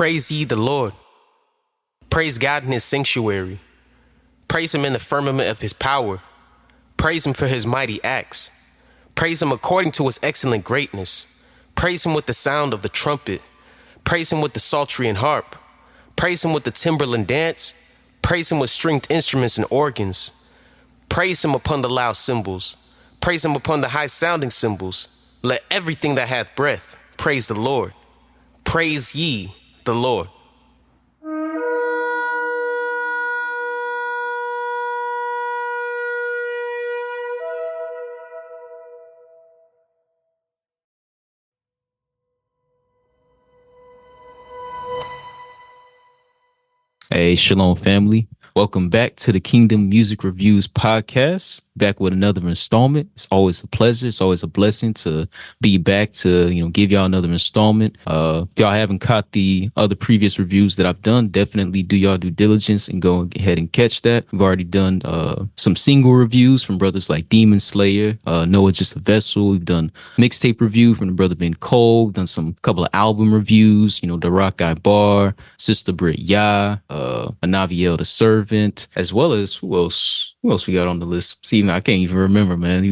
Praise ye the Lord. Praise God in his sanctuary. Praise him in the firmament of his power. Praise him for his mighty acts. Praise him according to his excellent greatness. Praise him with the sound of the trumpet. Praise him with the psaltery and harp. Praise him with the timbrel and dance. Praise him with stringed instruments and organs. Praise him upon the loud cymbals. Praise him upon the high sounding cymbals. Let everything that hath breath praise the Lord. Praise ye the Lord. Hey, Shalom family. Welcome back to the Kingdom Music Reviews podcast. Back with another installment. It's always a pleasure. It's always a blessing to be back to, give y'all another installment. If y'all haven't caught the other previous reviews that I've done, definitely do y'all due diligence and go ahead and catch that. We've already done some single reviews from brothers like Demon Slayer, Noah Just a Vessel. We've done mixtape review from the brother Ben Cole. We've done some couple of album reviews, the Rock Guy Bar, Sister Britt Yah, Anaviel the Servant, as well as who else we got on the list? See, I can't even remember, man.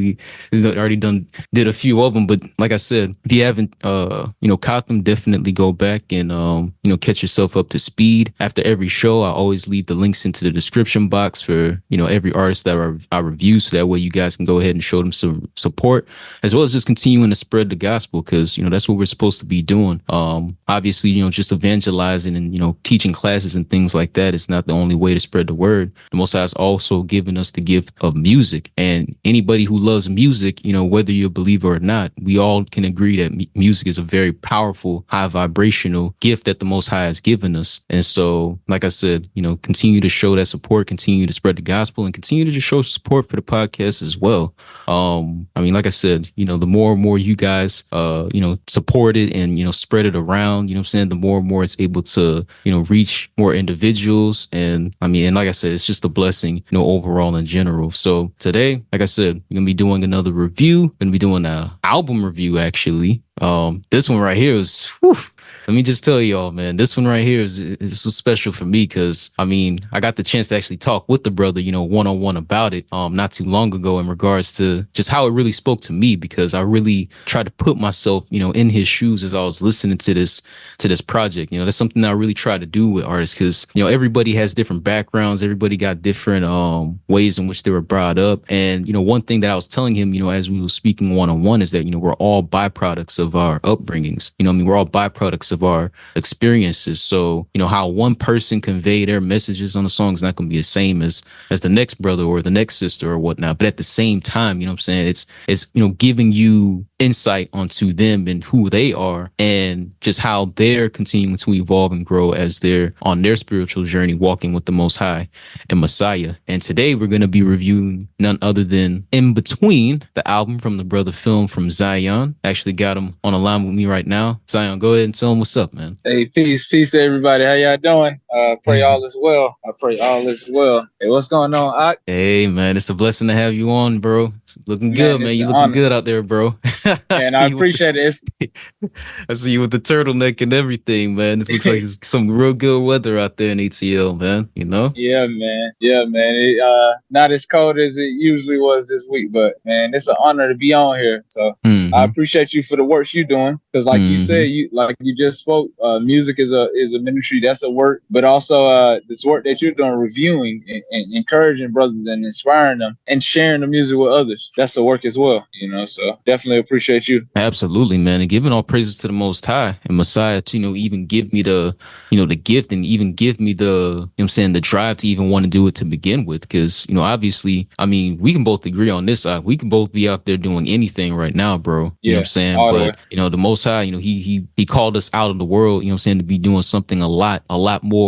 He's already did a few of them, but like I said, if you haven't, caught them, definitely go back and, catch yourself up to speed. After every show, I always leave the links into the description box for, every artist that I review. So that way you guys can go ahead and show them some support, as well as just continuing to spread the gospel. Cause, that's what we're supposed to be doing. Obviously, just evangelizing and, teaching classes and things like that is not the only way to spread the word. The Most High has also given us the gift of music, and anybody who loves music, whether you're a believer or not, we all can agree that music is a very powerful, high vibrational gift that the Most High has given us. And so, like I said, continue to show that support, continue to spread the gospel, and continue to just show support for the podcast as well. Like I said, the more and more you guys, support it and, spread it around, the more and more it's able to, reach more individuals. And like I said, it's just a blessing, overall in general. So today, like I said, we're going to be doing another review. We're going to be doing an album review, actually. This one right here is, whew, let me just tell y'all, man, this one right here is so special for me because, I got the chance to actually talk with the brother, one-on-one about it not too long ago in regards to just how it really spoke to me, because I really tried to put myself, in his shoes as I was listening to this project. That's something that I really try to do with artists because, everybody has different backgrounds. Everybody got different ways in which they were brought up. And, one thing that I was telling him, as we were speaking one-on-one is that, we're all byproducts of our upbringings. We're all byproducts of our experiences. So, how one person convey their messages on a song is not going to be the same as the next brother or the next sister or whatnot. But at the same time, it's giving you insight onto them and who they are and just how they're continuing to evolve and grow as they're on their spiritual journey, walking with the Most High and Messiah. And today we're going to be reviewing none other than In Between, the album from the brother Filmedfromzion. Actually got him on the line with me right now. Zion, go ahead and tell him what's up, man. Hey, peace to everybody. How y'all doing? Pray all is well. I pray all is well. Hey, what's going on, Ak? Hey, man, it's a blessing to have you on, bro. It's looking good, man. You looking good out there, bro. Man, I appreciate it. I see you with the turtleneck and everything, man. It looks like it's some real good weather out there in ATL, man. Yeah, man. It, not as cold as it usually was this week, but man, it's an honor to be on here. So I appreciate you for the work you're doing, because like you said, you just spoke. Music is a ministry. That's a work, but also this work that you're doing, reviewing and encouraging brothers and inspiring them and sharing the music with others. That's a work as well. So definitely appreciate you. Absolutely, man. And giving all praises to the Most High and Messiah to, even give me the, the gift and even give me the, the drive to even want to do it to begin with. Because, obviously, we can both agree on this side. We can both be out there doing anything right now, bro. You know what I'm saying? But, the Most High, he called us out of the world, to be doing something a lot more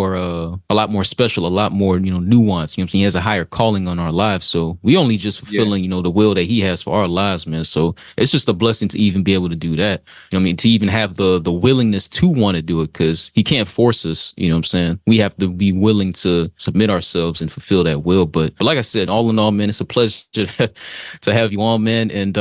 special, a lot more, you know, nuance. You know what I'm saying? He has a higher calling on our lives. So we only just fulfilling, you know, the will that he has for our lives, man. So it's just a blessing to even be able to do that. You know what I mean? To even have the willingness to want to do it, because he can't force us. You know what I'm saying? We have to be willing to submit ourselves and fulfill that will. But like I said, all in all, man, it's a pleasure to have you on, man. And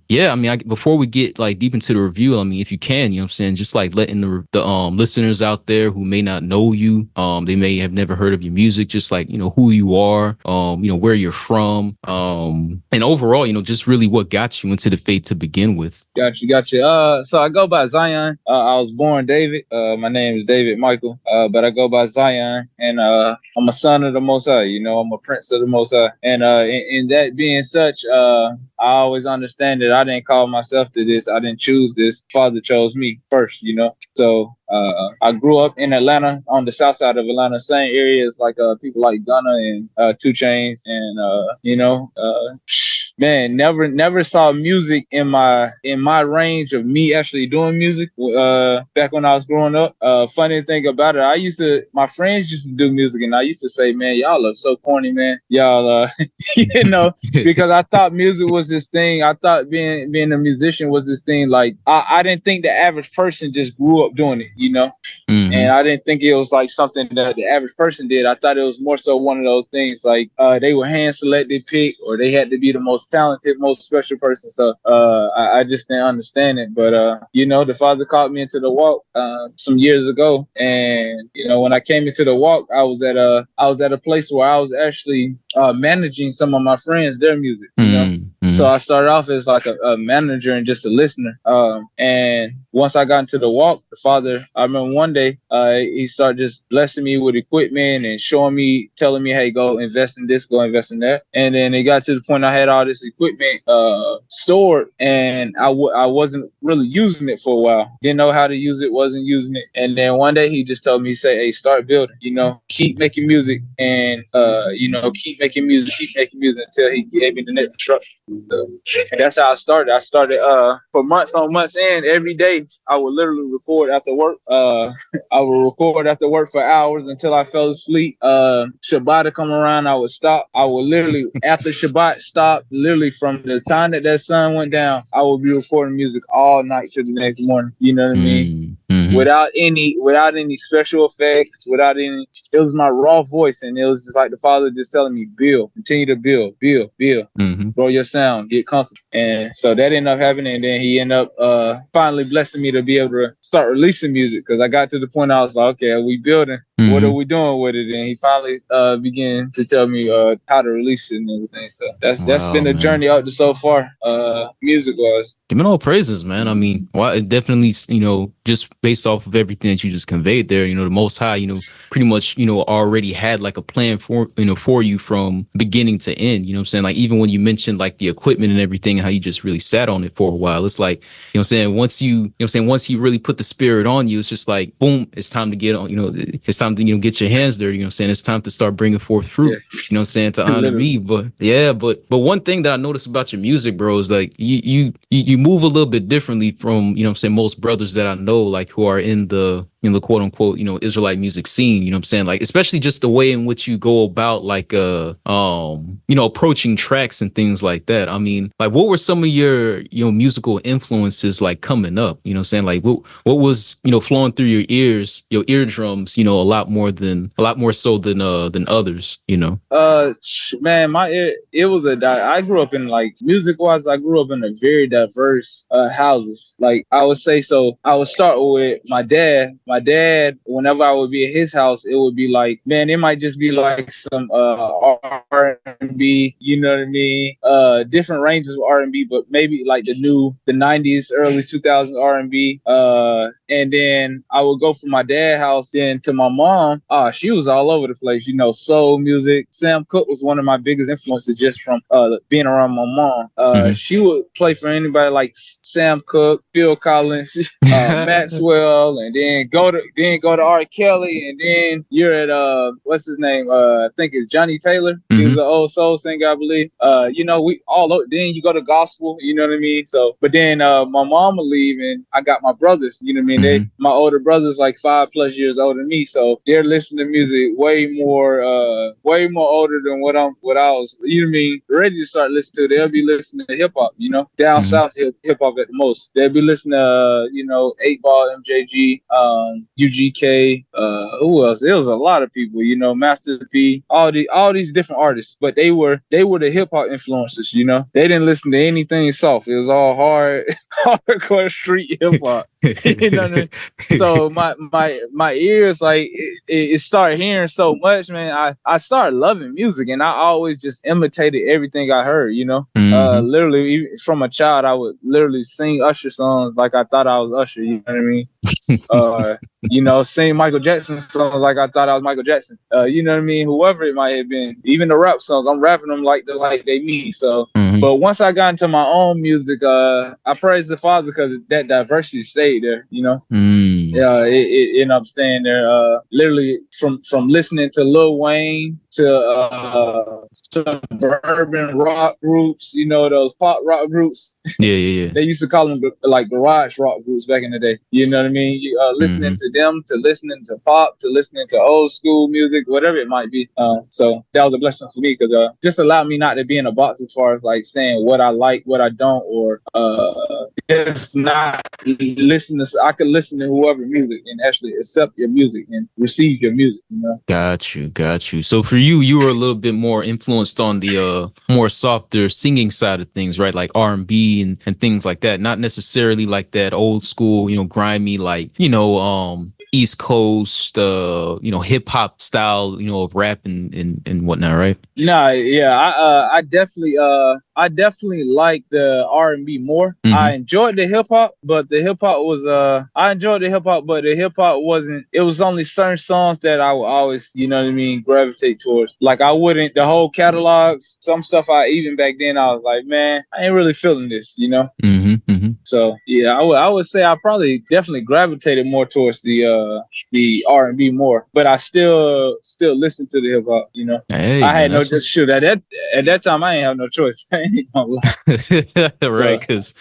yeah, I mean, before we get like deep into the review, I mean, if you can, you know what I'm saying, just like letting the listeners out there who may not know you, they may have never heard of your music, just like, you know, who you are, you know, where you're from, and overall, you know, just really what got you into the faith to begin with. Gotcha. So I go by Zion. I was born David. My name is David Michael, but I go by Zion, and I'm a son of the Most High. You know, I'm a prince of the Most High. And in that being such, I always understand that I didn't call myself to this. I didn't choose this. Father chose me first, you know. So I grew up in Atlanta, on the south side of Atlanta, same areas like people like Gunna and 2 Chainz, and you know, man, never saw music in my range of me actually doing music back when I was growing up. Funny thing about it, my friends used to do music, and I used to say, man, y'all are so corny, man. Y'all you know, because I thought music was this thing. I thought being a musician was this thing. Like I didn't think the average person just grew up doing it, you know. Mm-hmm. And I didn't think it was like something that the average person did. I thought it was more so one of those things like they were hand selected pick, or they had to be the most talented, most special person. So I just didn't understand it. But you know, the Father called me into the walk some years ago, and you know, when I came into the walk, I was at a place where I was actually managing some of my friends, their music, you know. Mm-hmm. So I started off as like a manager and just a listener. And once I got into the walk, the Father, I remember one day, he started just blessing me with equipment and showing me, telling me, hey, go invest in this, go invest in that. And then it got to the point I had all this equipment stored, and I wasn't really using it for a while. Didn't know how to use it, wasn't using it. And then one day he just told me, say, hey, start building, you know, keep making music, and you know, keep making music until he gave me the next instruction. And that's how I started. I started for months on months, and every day I would literally record after work. I would record after work for hours until I fell asleep. Shabbat would come around, I would stop. I would literally, after Shabbat stop, literally from the time that sun went down, I would be recording music all night to the next morning. You know what I mean? Mm-hmm. Without any special effects, it was my raw voice, and it was just like the Father just telling me, build, continue to build, mm-hmm. Grow your sound, get comfortable. And so that ended up happening, and then he ended up finally blessing me to be able to start releasing music, because I got to the point I was like, okay, are we building? Mm-hmm. What are we doing with it? And he finally began to tell me how to release it and everything. So that's been a journey up to so far, music wise. Giving all praises, man. I mean, well, it definitely, you know, just based off of everything that you just conveyed there, you know, the Most High, you know, pretty much, you know, already had like a plan for you from beginning to end. You know what I'm saying? Like, even when you mentioned like the equipment and everything and how you just really sat on it for a while, it's like, you know what I'm saying? Once he really put the spirit on you, it's just like, boom, it's time to get on, you know, it's time to, you know, get your hands dirty. You know what I'm saying? It's time to start bringing forth fruit, you know what I'm saying? To honor me. But yeah, but one thing that I noticed about your music, bro, is like you move a little bit differently from, you know what I'm saying, most brothers that I know, like who are in the, you know, the quote unquote, you know, Israelite music scene, you know what I'm saying? Like, especially just the way in which you go about like, you know, approaching tracks and things like that. I mean, like, what were some of your, you know, musical influences like coming up, you know what I'm saying? Like, what was, you know, flowing through your eardrums, you know, a lot more so than others, you know? Man, it was I grew up in, like, music wise, I grew up in a very diverse houses. Like, I would say, so I would start with my dad. My dad, whenever I would be at his house, it would be like, man, it might just be like some R&B, you know what I mean? Different ranges of R&B, but maybe like the 90s, early 2000s R&B. And then I would go from my dad's house then to my mom. She was all over the place, you know, soul music. Sam Cooke was one of my biggest influences just from being around my mom. Mm-hmm. She would play for anybody like Sam Cooke, Phil Collins, Maxwell, and then go to R. Kelly, and then you're at what's his name? I think it's Johnny Taylor. He was an old soul singer, I believe. We all then you go to gospel, you know what I mean? So, but then my mom will leave, and I got my brothers, you know what I mean? My older brothers like 5+ years older than me, so they're listening to music way more older than what I was, you know what I mean, ready to start listening to. They'll be listening to hip hop, down south hip hop at the most. They'll be listening to 8 Ball, MJG, UGK, who else? There was a lot of people, Master P, all these different artists, but they were the hip hop influencers, They didn't listen to anything soft. It was all hardcore street hip hop. You know what I mean? So my ears, like it started hearing so much, man. I started loving music, and I always just imitated everything I heard, literally even from a child, I would literally sing Usher songs like I thought I was Usher, you know what I mean? Sing Michael Jackson songs like I thought I was Michael Jackson. You know what I mean? Whoever it might have been. Even the rap songs, I'm rapping them like they me. So, but once I got into my own music, I praise the Father because that diversity stayed there. Yeah, it ended up staying there. Literally from listening to Lil Wayne to suburban rock groups, those pop rock groups. Yeah. They used to call them like garage rock groups back in the day. You know what I mean? Listening to them, to listening to pop, to listening to old school music, whatever it might be. So that was a blessing for me because just allowed me not to be in a box as far as like saying what I like, what I don't, or just not listen to. I could listen to whoever music and actually accept your music and receive your music. Got you. So for you were a little bit more influenced on the more softer singing side of things, right? Like R&B and things like that. Not necessarily like that old school, grimy, like, East Coast, hip hop style, of rap and whatnot, right? Nah, yeah, I definitely like the R&B more. I enjoyed the hip hop, but the hip hop was I enjoyed the hip hop, but the hip hop wasn't. It was only certain songs that I would always, gravitate towards. Like I wouldn't the whole catalogs. Some stuff even back then I was like, man, I ain't really feeling this, So yeah, I would say I probably definitely gravitated more towards the R&B more, but I still listen to the hip hop. Hey, I had man, no just shoot at that time. I ain't have no choice. I ain't gonna lie. Right, because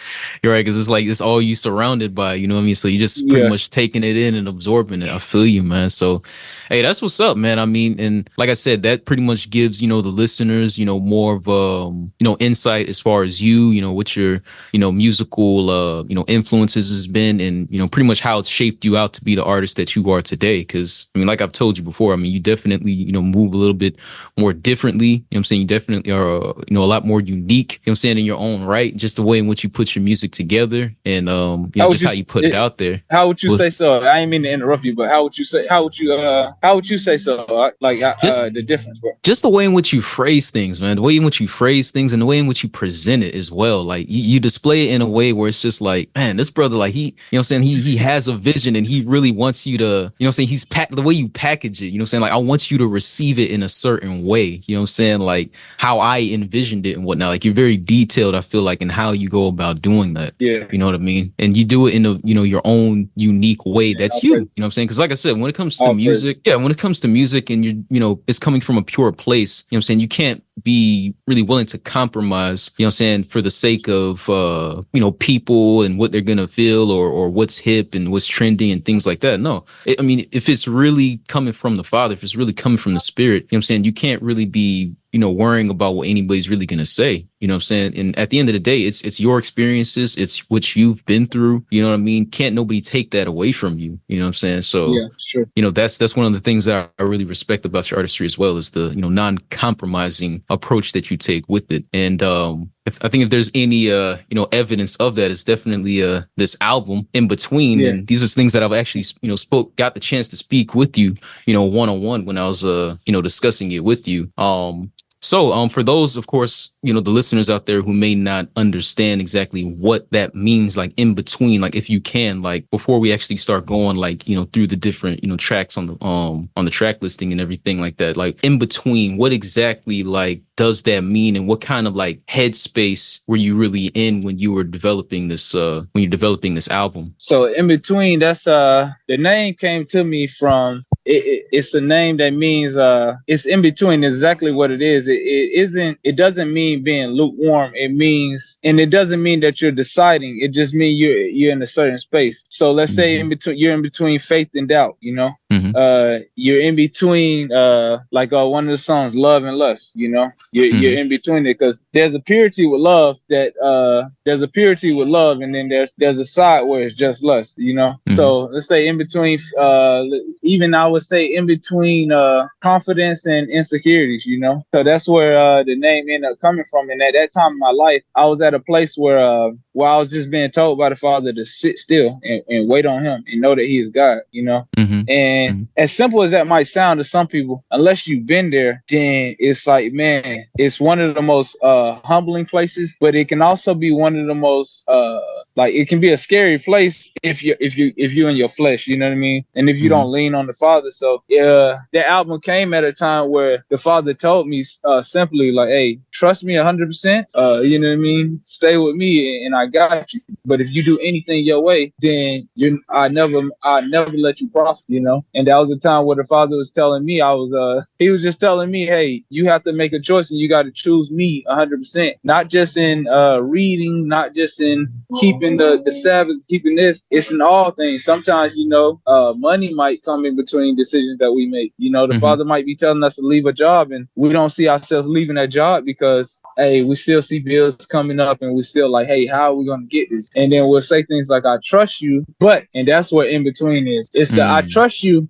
you're right, because it's like it's all you surrounded by, you know what I mean? So you just pretty much taking it in and absorbing it. I feel you, man. So hey, that's what's up, man. I mean, and like I said, that pretty much gives the listeners more of insight as far as what your musical influences has been, and pretty much how it's shaped you out to be the artist that you are today. Because I mean, like I've told you before, I mean, you definitely move a little bit more differently. You know what I'm saying? You definitely are a lot more unique, you know what I'm saying, in your own right, just the way in which you put your music together, and just how you put it out there. How would you say so? I didn't mean to interrupt you, but how would you say so? Like the difference, bro. Just the way in which you phrase things, man. The way in which you phrase things and the way in which you present it as well. Like you display it in a way where it's just like, man, this brother, like he has a vision and he really wants you to, he's the way you package it, like I want you to receive it in a certain way, like how I envisioned it and whatnot. Like you're very detailed, I feel like, in how you go about doing that. Yeah. You know what I mean? And you do it in your own unique way. That's you. You know what I'm saying? Because like I said, when it comes to music, when it comes to music and it's coming from a pure place, you know what I'm saying? You can't be really willing to compromise, for the sake of people and what they're gonna feel or what's hip and what's trending and things like that. No. I mean, if it's really coming from the Father, if it's really coming from the Spirit, you can't really be worrying about what anybody's really going to say, you know what I'm saying? And at the end of the day, it's your experiences. It's what you've been through. You know what I mean? Can't nobody take that away from you. You know what I'm saying? So, yeah, sure. That's one of the things that I really respect about your artistry as well, is the, non-compromising approach that you take with it. And, I think if there's any, evidence of that, it's definitely, this album In Between. Yeah. And these are things that I've actually, got the chance to speak with you, one-on-one when I was, discussing it with you. So, for those, of course, the listeners out there who may not understand exactly what that means, like in between, like if you can, like before we actually start going, like, through the different, tracks on the track listing and everything like that, like in between, what exactly like does that mean, and what kind of like headspace were you really in when you were developing this, album? So in between, that's the name came to me from. It's a name that means it's in between, exactly what it is. It doesn't mean being lukewarm. It means, and it doesn't mean that you're deciding. It just means you're in a certain space. So let's say you're in between faith and doubt, you're in between like one of the songs, Love and Lust, you're in between it, because there's a purity with love and then there's a side where it's just lust, So let's say in between, even I would say in between confidence and insecurities, So that's where the name ended up coming from. And at that time in my life, I was at a place where I was just being told by the Father to sit still and wait on Him and know that He is God, And as simple as that might sound to some people, unless you've been there, then it's like, man, it's one of the most humbling places, but it can also be one of the most like, it can be a scary place if you're in your flesh, you know what I mean? And if you don't lean on the Father. So that album came at a time where the Father told me simply, like, hey, trust me 100%, you know what I mean? Stay with me and I got you. But if you do anything your way, then I never let you prosper, And that was the time where the Father was telling me, he was just telling me, hey, you have to make a choice and you got to choose me 100%, not just in reading, not just in keeping the Sabbath, keeping this. It's in all things. Sometimes, money might come in between decisions that we make. The Father might be telling us to leave a job and we don't see ourselves leaving that job because, hey, we still see bills coming up and we still like, hey, how are we going to get this? And then we'll say things like, I trust you, but, and that's what in between is. It's the I trust you,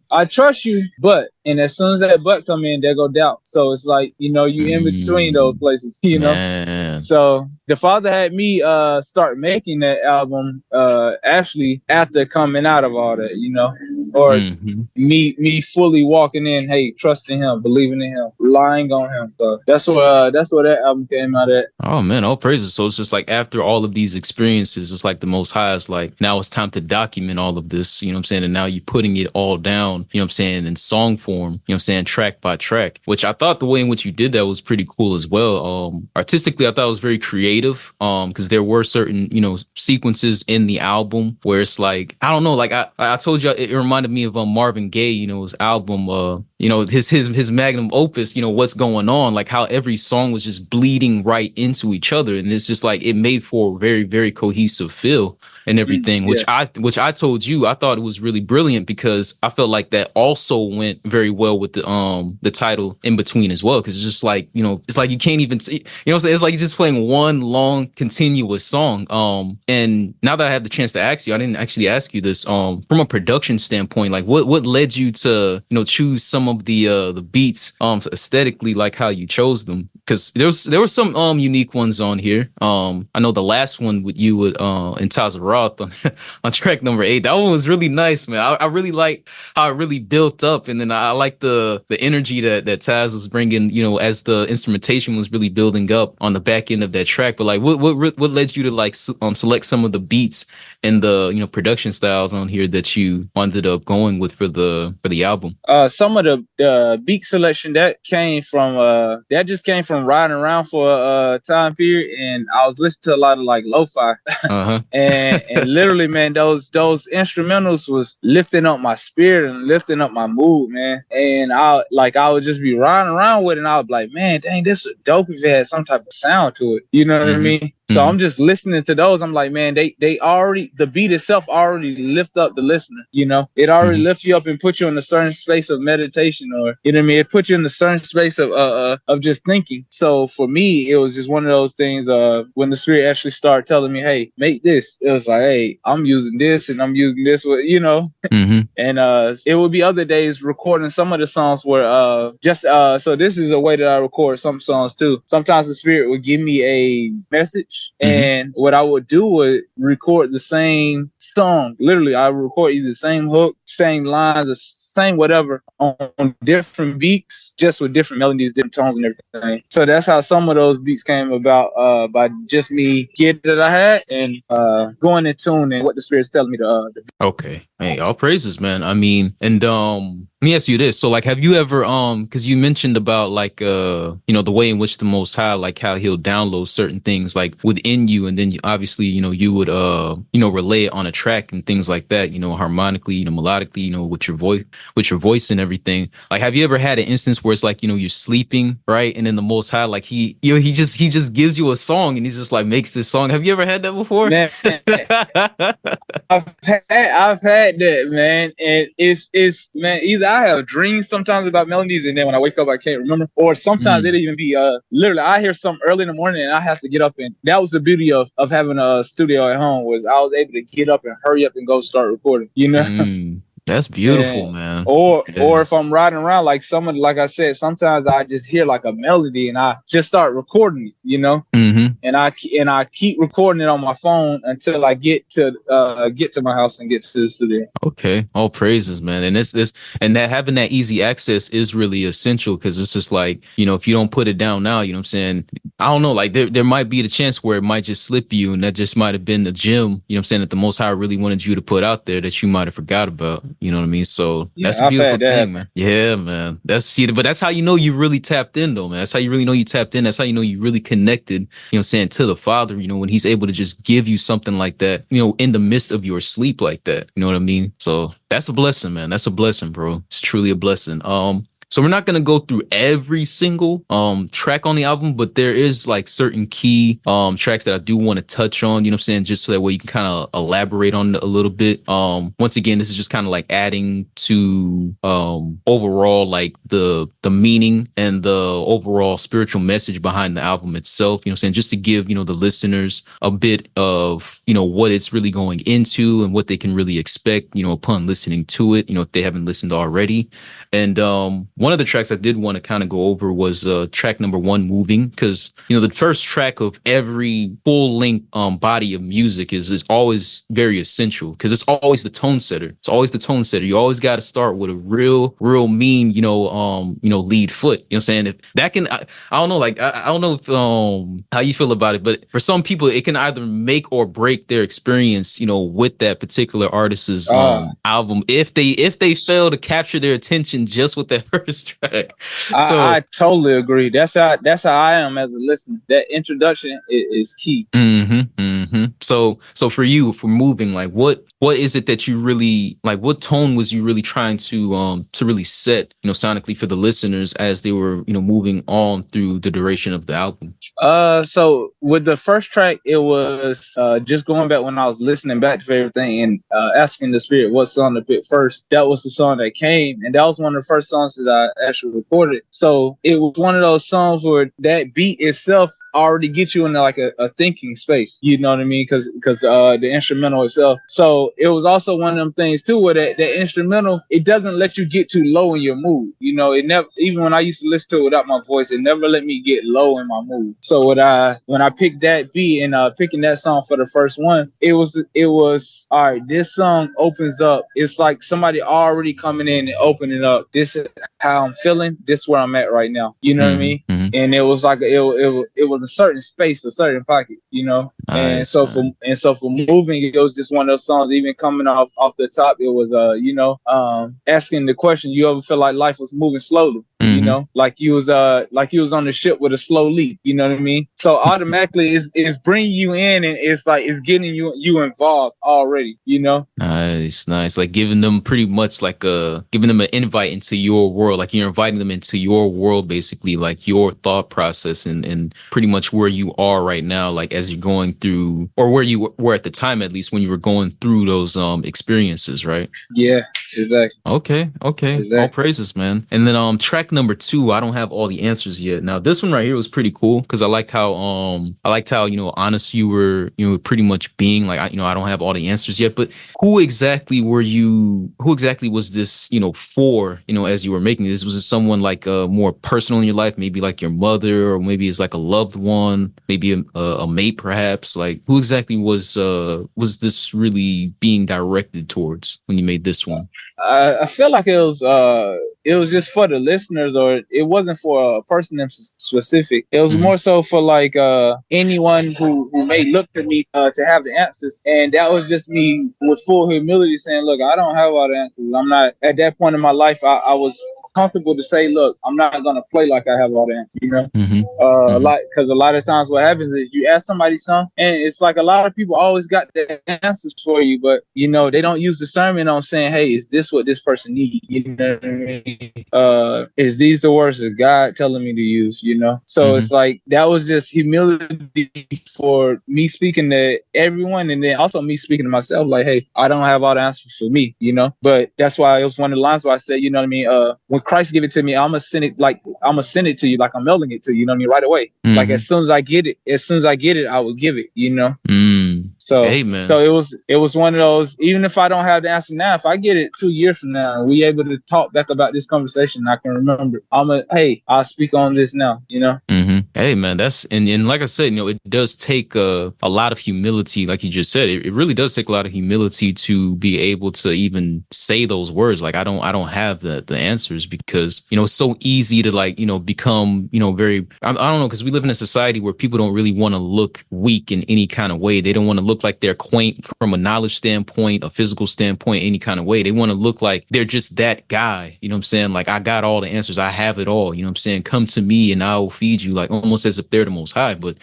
but, and as soon as that but come in, there go doubt. So it's like, you in between those places, Man. So the Father had me start making that album actually after coming out of all that, or me fully walking in, hey, trusting Him, believing in Him, relying on Him. So that's where that album came out at. Oh man, all praises. So it's just like after all of these experiences, it's like the Most High is like, now it's time to document all of this, you know what I'm saying? And now you're putting it all down, you know what I'm saying, in song form, you know what I'm saying, track by track, which I thought the way in which you did that was pretty cool as well. Artistically, I thought it was very creative, because there were certain, sequences in the album where it's like, I don't know, like I told you, it reminded me of Marvin Gaye, his album, his magnum opus, What's Going On, like how every song was just bleeding right into each other. And it's just like, it made for a very, very cohesive feel and everything, which I told you, I thought it was really brilliant because I felt like that also went very well with the title In Between as well. Cause it's just like, it's like you can't even see, what I'm saying? It's like you're just playing one long continuous song. And now that I have the chance to ask you, I didn't actually ask you this, from a production standpoint, like what led you to, choose some of the beats, aesthetically, like how you chose them? Because there were some unique ones on here. I know the last one with you with in Tazaroth on track number 8. That one was really nice, man. I really like how it really built up, and then I like the energy that Taz was bringing. As the instrumentation was really building up on the back end of that track. But like, what led you to like select some of the beats and the production styles on here that you ended up going with for the album? Some of the beat selection that just came from riding around for a time period, and I was listening to a lot of like lo-fi, and literally, man, those instrumentals was lifting up my spirit and lifting up my mood, man. And I would just be riding around with it, and I was like, man, dang, this is dope if it had some type of sound to it. You know what I mean? So I'm just listening to those. I'm like, man, they already, the beat itself already lift up the listener. It already lifts you up and puts you in a certain space of meditation, or you know what I mean. It puts you in a certain space of just thinking. So for me, it was just one of those things. When the Spirit actually started telling me, hey, make this, it was like, hey, I'm using this and I'm using this, And it would be other days recording some of the songs where so this is a way that I record some songs too. Sometimes the Spirit would give me a message. And what I would do would record the same song. Literally, I would record either the same hook, same lines, or same whatever on different beats, just with different melodies, different tones, and everything. So that's how some of those beats came about, by just me get that I had and going in tune and what the Spirit's telling me to. Okay. Hey, all praises, man. I mean, and let me ask you this. So like, have you ever because you mentioned about like the way in which the Most High, like how he'll download certain things like within you, and then obviously, you would relay it on a track and things like that, harmonically, melodically, with your voice and everything. Like, have you ever had an instance where it's like, you're sleeping, right? And then the Most High, like he just gives you a song and he just like makes this song. Have you ever had that before? Man, I've had that, man, and it's man. Either I have dreams sometimes about melodies, and then when I wake up, I can't remember, or sometimes it'll even be literally I hear something early in the morning and I have to get up, and that was the beauty of having a studio at home, was I was able to get up and hurry up and go start recording. That's beautiful, man. Or if I'm riding around, like like I said, sometimes I just hear like a melody and I just start recording it, and I keep recording it on my phone until I get to my house and get to the studio. Okay, all praises, man. And this and that having that easy access is really essential, because it's just like, if you don't put it down now, you know what I'm saying? I don't know, like there might be the chance where it might just slip you, and that just might have been the gem, you know what I'm saying, that the Most High really wanted you to put out there that you might have forgot about. You know what I mean? So that's a beautiful thing, man. Yeah, man. But that's how you really tapped in, though, man. That's how you really know you tapped in. That's how you really connected, to the Father, when he's able to just give you something like that, in the midst of your sleep like that. You know what I mean? So that's a blessing, man. That's a blessing, bro. It's truly a blessing. So we're not going to go through every single track on the album, but there is like certain key tracks that I do want to touch on, you know what I'm saying, just so that way you can kind of elaborate on it a little bit. Once again, this is just kind of like adding to overall like the meaning and the overall spiritual message behind the album itself, you know what I'm saying, just to give, the listeners a bit of, what it's really going into and what they can really expect, upon listening to it, if they haven't listened already. And one of the tracks I did want to kind of go over was track number 1, Moving, because, the first track of every full length body of music is always very essential, because it's always the tone setter. It's always the tone setter. You always got to start with a real mean, lead foot. You know what I'm saying? If that can, I don't know, like, I don't know if, how you feel about it, but for some people, it can either make or break their experience, with that particular artist's album, if they fail to capture their attention just with that first track. I totally agree. That's how I am as a listener. That introduction is key. So for you, for Moving, like what is it that you really like? What tone was you really trying to really set, sonically for the listeners as they were, moving on through the duration of the album? So with the first track, it was just going back when I was listening back to everything and asking the Spirit what song to pick first. That was the song that came, and that was one of the first songs that I actually recorded. So it was one of those songs where that beat itself already gets you into like a thinking space. You know what I mean? Because the instrumental itself. So it was also one of them things too, where that instrumental, it doesn't let you get too low in your mood. It never, even when I used to listen to it without my voice, it never let me get low in my mood. So when I picked that beat and picking that song for the first one, it was all right. This song opens up. It's like somebody already coming in and opening up. This is how I'm feeling. This is where I'm at right now. You know what I mean? And it was like it was a certain space, a certain pocket. Nice, and so for Moving, it was just one of those songs. Even coming off the top, it was asking the question: you ever feel like life was moving slowly? Like you was on the ship with a slow leak. You know what I mean? So automatically, it's bringing you in, and it's like it's getting you involved already. Nice. Like giving them pretty much like giving them an invite into your world. Like you're inviting them into your world, basically, like your thought process and pretty much where you are right now, like as you're going through, or where you were at the time, at least when you were going through those experiences, right? Yeah, exactly. Okay. Exactly. All praises, man. And then track number 2, I don't have all the answers yet. Now this one right here was pretty cool because I liked how honest you were pretty much being like, I don't have all the answers yet, but who exactly was this for, as you were making this? Was it someone like more personal in your life, maybe like your mother, or maybe it's like a loved one, maybe a mate perhaps? Like who exactly was this really being directed towards when you made this one? I feel like it was just for the listeners, or it wasn't for a person in specific. It was more so for like anyone who may look to me to have the answers, and that was just me with full humility saying, look, I don't have all the answers. I'm not at that point in my life. I was comfortable to say, look, I'm not gonna play like I have all the answers, you know. A lot, because a lot of times what happens is you ask somebody something, and it's like a lot of people always got the answers for you, but you know they don't use discernment on saying, hey, is this what this person needs? You know what I mean? Is these the words that God telling me to use? You know, so it's like that was just humility for me speaking to everyone, and then also me speaking to myself, like, hey, I don't have all the answers for me, you know. But that's why it was one of the lines where I said, you know what I mean? When Christ give it to me, I'm gonna send it to you, like I'm mailing it to you, you know what I mean, right away. Like as soon as I get it, I will give it, you know. So Amen. so it was one of those, even if I don't have the answer now, if I get it 2 years from now and we able to talk back about this conversation, I can remember. Hey, I'll speak on this now, you know. Hey man, that's and like I said, you know, it does take a lot of humility, like you just said. It really does take a lot of humility to be able to even say those words. Like I don't have the answers, because you know it's so easy to, like, you know, become, you know, very, I don't know, because we live in a society where people don't really want to look weak in any kind of way. They don't want to look like they're quaint from a knowledge standpoint, a physical standpoint, any kind of way. They want to look like they're just that guy. You know what I'm saying? Like, I got all the answers. I have it all. You know what I'm saying? Come to me and I will feed you, like almost as if they're the most high. But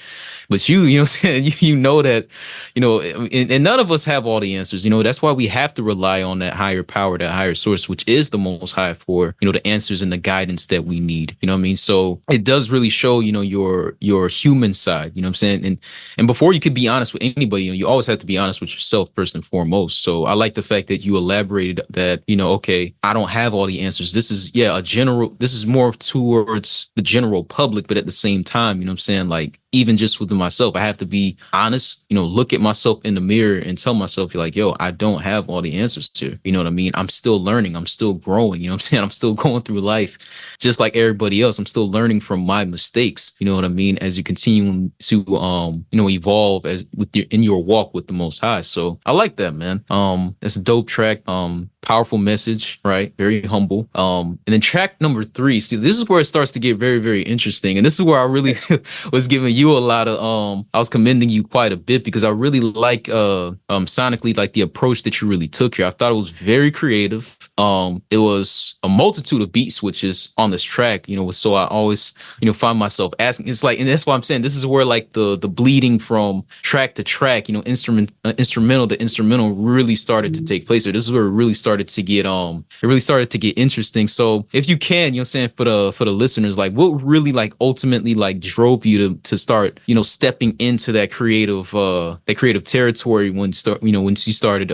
you know what I'm saying? You know that, you know, and none of us have all the answers. You know, that's why we have to rely on that higher power, that higher source, which is the most high, for, you know, the answers and the guidance that we need. You know what I mean? So it does really show, you know, your human side, you know what I'm saying? And before you could be honest with anybody, you know, you always have to be honest with yourself first and foremost. So I like the fact that you elaborated that, you know, okay, I don't have all the answers. This is, yeah, this is more towards the general public, but at the same time, you know what I'm saying? Like, even just within myself, I have to be honest, you know, look at myself in the mirror and tell myself, like, yo, I don't have all the answers to, you know what I mean? I'm still learning. I'm still growing. You know what I'm saying? I'm still going through life just like everybody else. I'm still learning from my mistakes. You know what I mean? As you continue to, you know, evolve in your walk with the Most High. So I like that, man. That's a dope track. Powerful message, right? Very humble. And then track number 3. See, this is where it starts to get very, very interesting. And this is where I really was giving you a lot of, I was commending you quite a bit, because I really like, sonically, like the approach that you really took here. I thought it was very creative. It was a multitude of beat switches on this track, you know, so I always, you know, find myself asking, it's like, and that's why I'm saying this is where like the bleeding from track to track, you know, instrumental to instrumental really started to take place. Or this is where it really started to get interesting. So if you can, you know what I'm saying, for the listeners, like what really like ultimately like drove you to start, you know, stepping into that creative territory when you started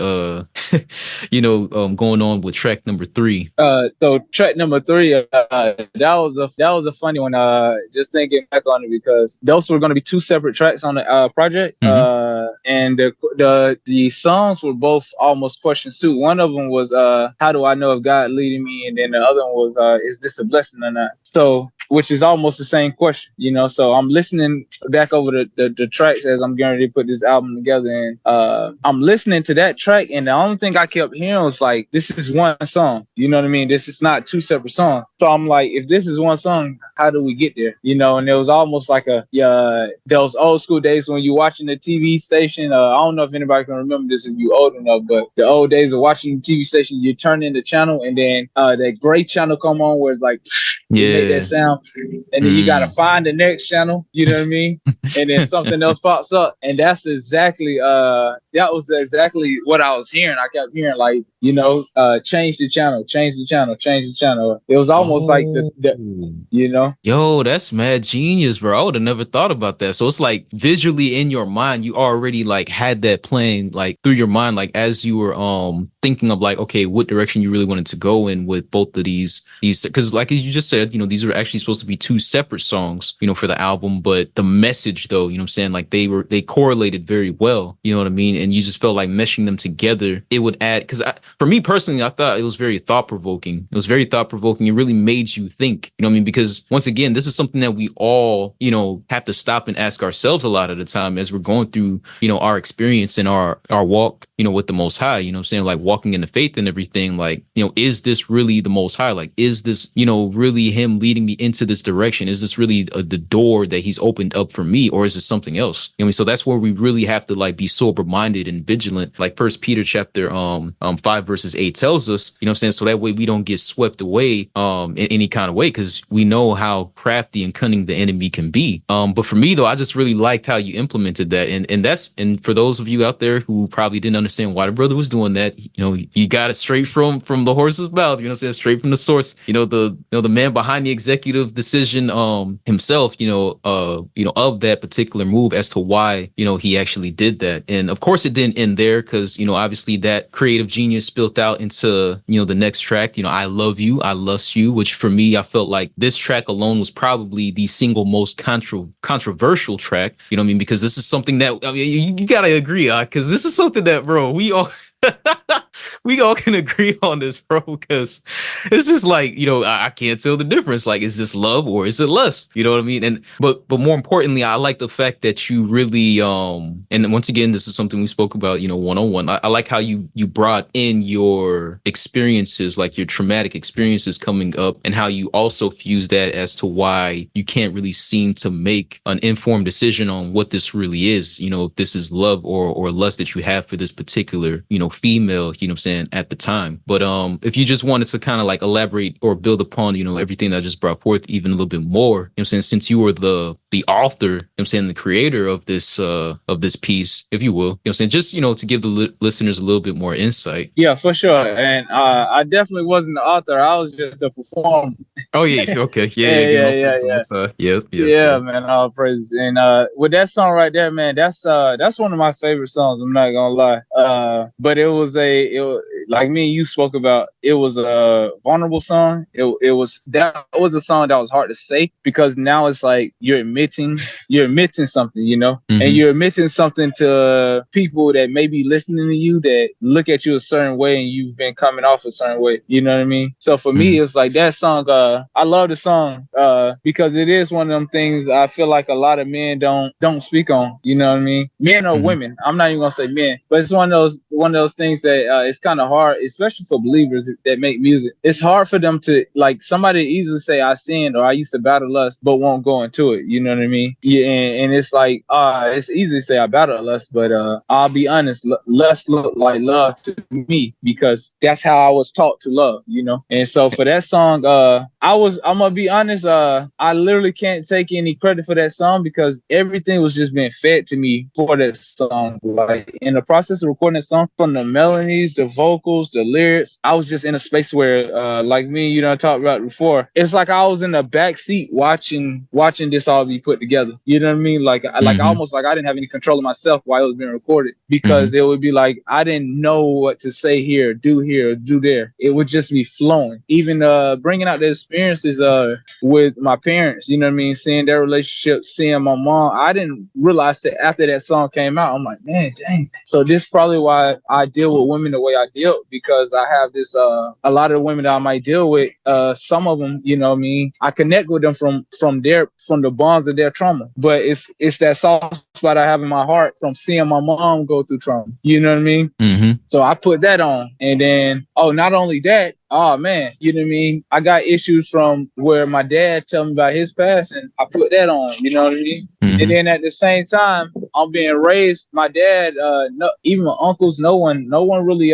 you know, going on with track number 3. So track number 3, that was a funny one. Just thinking back on it, because those were going to be 2 separate tracks on the project. And the songs were both almost questions too. One of them was how do I know if God leading me, and then the other one was is this a blessing or not? So, which is almost the same question, you know. So I'm listening back over the tracks as I'm getting ready to put this album together, and I'm listening to that track, and the only thing I kept hearing was like, this is one song, you know what I mean? This is not 2 separate songs. So I'm like, if this is one song, how do we get there? You know, and it was almost like those old school days when you're watching the TV station. I don't know if anybody can remember this if you're old enough, but the old days of watching the TV station, you turn in the channel, and then that gray channel come on where it's like, you make that sound, and then you gotta find the next channel, you know what I mean? And then something else pops up, and that's exactly that was exactly what I was hearing. I kept hearing, like, you know, change the channel, change the channel, change the channel. It was almost like the you know. Yo, that's mad genius, bro. I would have never thought about that. So it's like visually in your mind, you already like had that playing like through your mind, like as you were thinking of like, okay, what direction you really wanted to go in with both of these, because like as you just said, you know, these are actually supposed to be two separate songs, for the album, but the message though, I'm saying, like they correlated very well, you know what I mean? And you just felt like meshing them together, it would add, because for me personally, I thought it was very thought-provoking. It was very thought-provoking. It really made you think, you know what I mean? Because once again, this is something that we all, have to stop and ask ourselves a lot of the time as we're going through, our experience and our walk, with the Most High, I'm saying, like walking in the faith and everything, like, is this really the Most High? Like, is this, really him leading me into this direction? Is this really the door that he's opened up for me, or is it something else? So that's where we really have to like be sober minded and vigilant. Like First Peter chapter 5 verses 8 tells us, so that way we don't get swept away in any kind of way, because we know how crafty and cunning the enemy can be. But for me though, I just really liked how you implemented that, and for those of you out there who probably didn't understand why the brother was doing that, you got it straight from the horse's mouth, straight from the source, the man behind the executive decision himself, of that particular move as to why, he actually did that. And of course it didn't end there, because, obviously that creative genius spilled out into, the next track, I Love You, I Lust You, which for me, I felt like this track alone was probably the single most controversial track, because this is something that, you gotta agree, because this is something that, bro, we all we all can agree on this, bro, because it's just like, I can't tell the difference. Like, is this love or is it lust? You know what I mean? And but more importantly, I like the fact that you really and once again, this is something we spoke about, one-on-one. I like how you brought in your experiences, like your traumatic experiences coming up, and how you also fuse that as to why you can't really seem to make an informed decision on what this really is, if this is love or lust that you have for this particular, female, at the time. But if you just wanted to kind of like elaborate or build upon, everything that I just brought forth even a little bit more, since you were the author, the creator of this piece, if you will, just, to give the listeners a little bit more insight. Yeah, for sure. And I definitely wasn't the author. I was just a performer. Oh yeah, okay. Yeah, man, all praise. And with that song right there, man, that's one of my favorite songs, I'm not gonna lie. But it was like me and you spoke about, it was a vulnerable song. It was a song that was hard to say, because now it's like you're admitting something, Mm-hmm. and you're admitting something to people that may be listening to you, that look at you a certain way and you've been coming off a certain way. You know what I mean? So for me, it's like that song, I love the song because it is one of them things I feel like a lot of men don't speak on. You know what I mean? Men or women. I'm not even gonna say men, but it's one of those things that it's kind of hard, especially for believers that make music. It's hard for them to, like, somebody easily say I sinned or I used to battle lust, but won't go into it. You know what I mean? Yeah, and it's like it's easy to say I battle lust, but I'll be honest, lust looked like love to me, because that's how I was taught to love. And so for that song, I'm gonna be honest, I literally can't take any credit for that song, because everything was just being fed to me for that song. Like, in the process of recording that song, from the melodies, the vocals, the lyrics, I was just in a space where like me, I talked about before, it's like I was in the back seat watching this all be put together. You know what I mean? Like almost like I didn't have any control of myself while it was being recorded, because it would be like I didn't know what to say here, do there. It would just be flowing. Even bringing out the experiences with my parents, you know what I mean, seeing their relationship, seeing my mom, I didn't realize that after that song came out, I'm like, man, dang. So this is probably why I deal with women the way I deal, because I have this a lot of the women that I might deal with, some of them, you know what I mean, I connect with them from the bonds of their trauma, but it's that soft spot I have in my heart from seeing my mom go through trauma. You know what I mean? So I put that on, and then not only that, oh man, you know what I mean, I got issues from where my dad told me about his past, and I put that on, you know what I mean? And then at the same time, I'm being raised, my dad, even my uncles, no one really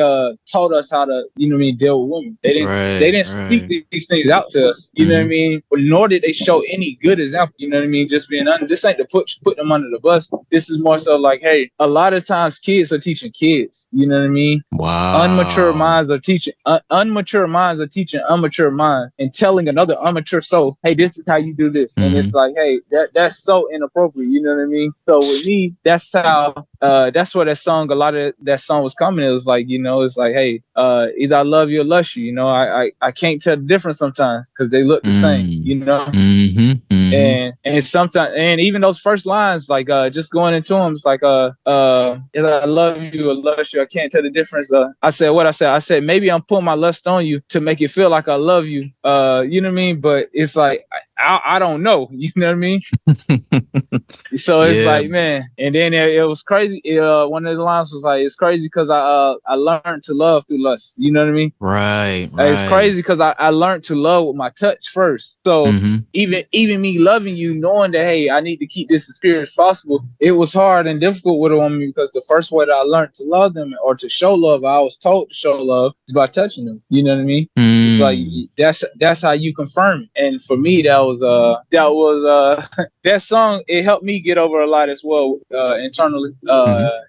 taught us how to, you know what I mean, deal with women. They didn't speak these things out to us, you know what I mean? Nor did they show any good example, you know what I mean? Just being honest, this ain't to put them under the bus. This is more so like, hey, a lot of times kids are teaching kids, you know what I mean? Wow. Immature minds are teaching immature minds, and telling another immature soul, hey, this is how you do this. And it's like, hey, that's so inappropriate, you know what I mean? So with me, that's how that's where a lot of that song was coming. It was like, it's like, hey, either I love you or lust you. I can't tell the difference sometimes because they look the same. And sometimes, and even those first lines, like just going into them, it's like either I love you or lust you. I can't tell the difference. I said what I said. I said maybe I'm putting my lust on you to make it feel like I love you. You know what I mean? But it's like I don't know. You know what I mean? So it's like, man, and then it was crazy. One of the lines was like, "It's crazy because I learned to love through lust." You know what I mean? Right. It's crazy because I learned to love with my touch first. So even me loving you, knowing that, hey, I need to keep this as pure as possible, it was hard and difficult with a woman because the first way that I learned to love them or to show love, I was told to show love is by touching them. You know what I mean? It's like that's how you confirm it. And for me, that was that song. It helped me get over a lot as well internally.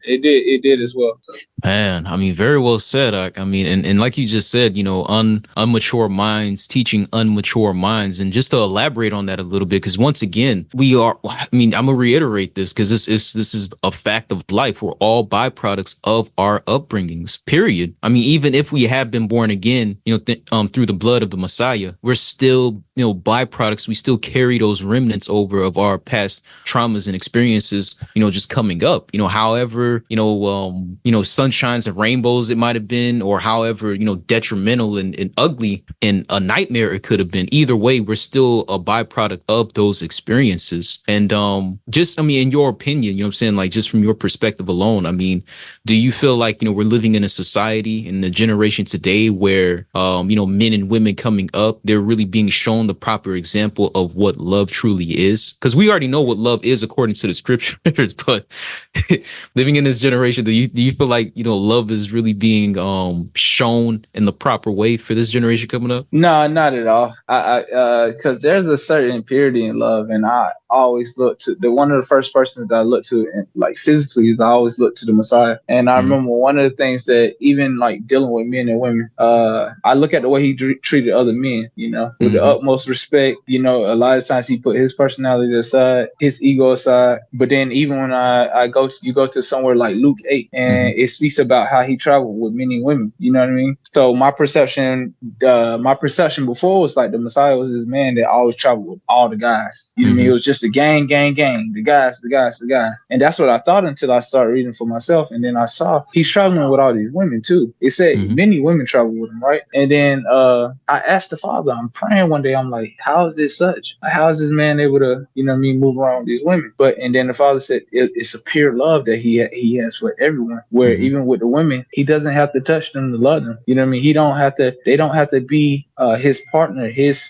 It did as well. So. Man, I mean, very well said. I mean, and like you just said, unmature minds teaching unmature minds. And just to elaborate on that a little bit, because once again, I'm gonna reiterate this because this is a fact of life. We're all byproducts of our upbringings, period. I mean, even if we have been born again, through the blood of the Messiah, we're still, byproducts. We still carry those remnants over of our past traumas and experiences, just coming up, however, sunshines and rainbows it might have been, or however, detrimental and ugly and a nightmare it could have been. Either way, we're still a byproduct of those experiences. And in your opinion, what I'm saying, like, just from your perspective alone, I mean, do you feel like, we're living in a society, in a generation today where, men and women coming up, they're really being shown the proper example of what love truly is? Because we already know what love is according to the scriptures, but living in this generation, do you feel like, love is really being shown in the proper way for this generation coming up? No, not at all. Because there's a certain purity in love, and I always look to one of the first persons that I look to, and like physically, is I always look to the Messiah. And I remember one of the things that even like dealing with men and women, I look at the way he treated other men, with the utmost respect. A lot of times he put his personality aside, his ego aside. But then even when you go to somewhere like Luke 8, and it speaks about how he traveled with many women. You know what I mean? So my perception before was like the Messiah was this man that always traveled with all the guys. You know what I mean? It was just a gang, the guys. And that's what I thought until I started reading for myself. And then I saw he's traveling with all these women too. It said many women travel with him, right? And then I asked the Father, I'm praying one day, I'm like, how is this such? How is this man able to, move around with these women? And then the Father said, it's a pure love that he has for everyone, where even with the women, he doesn't have to touch them to love them. You know what I mean? They don't have to be his partner, his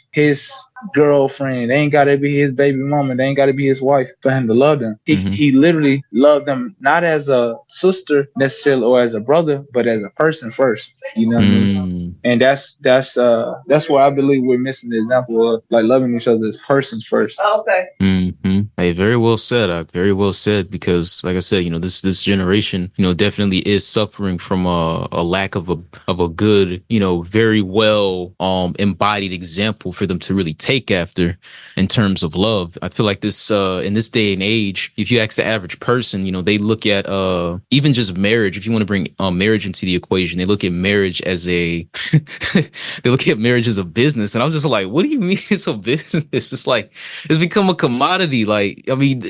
girlfriend. They ain't got to be his baby mama. They ain't got to be his wife for him to love them. He literally loved them not as a sister necessarily or as a brother, but as a person first. You know what I mean? And that's where I believe we're missing the example of like loving each other as persons first. Okay. Hey, very well said. Very well said. Because, like I said, this generation, definitely is suffering from a lack of a good, very well embodied example for them to really take after in terms of love. I feel like this in this day and age, if you ask the average person, they look at even just marriage. If you want to bring marriage into the equation, they look at marriage as they look at marriage as a business. And I'm just like, what do you mean it's a business? It's like it's become a commodity. Like, I mean,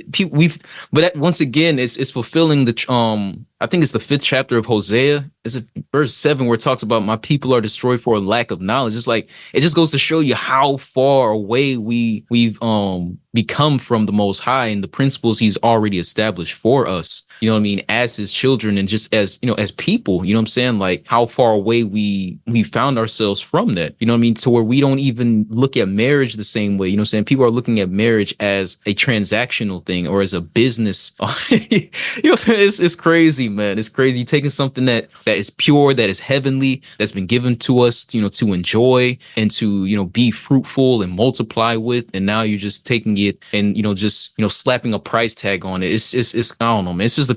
once again, it's fulfilling the I think it's the 5th chapter of Hosea. It's verse 7 where it talks about my people are destroyed for a lack of knowledge. It's like, it just goes to show you how far away we've become from the Most High and the principles he's already established for us, as his children and just as, as people, what I'm saying? Like how far away we found ourselves from that, to where we don't even look at marriage the same way, People are looking at marriage as a transactional thing or as a business. It's crazy, man. It's crazy. Taking something that is pure, that is heavenly, that's been given to us, to enjoy and to, be fruitful and multiply with. And now you're just taking it and, just, slapping a price tag on it. It's I don't know, man. It's just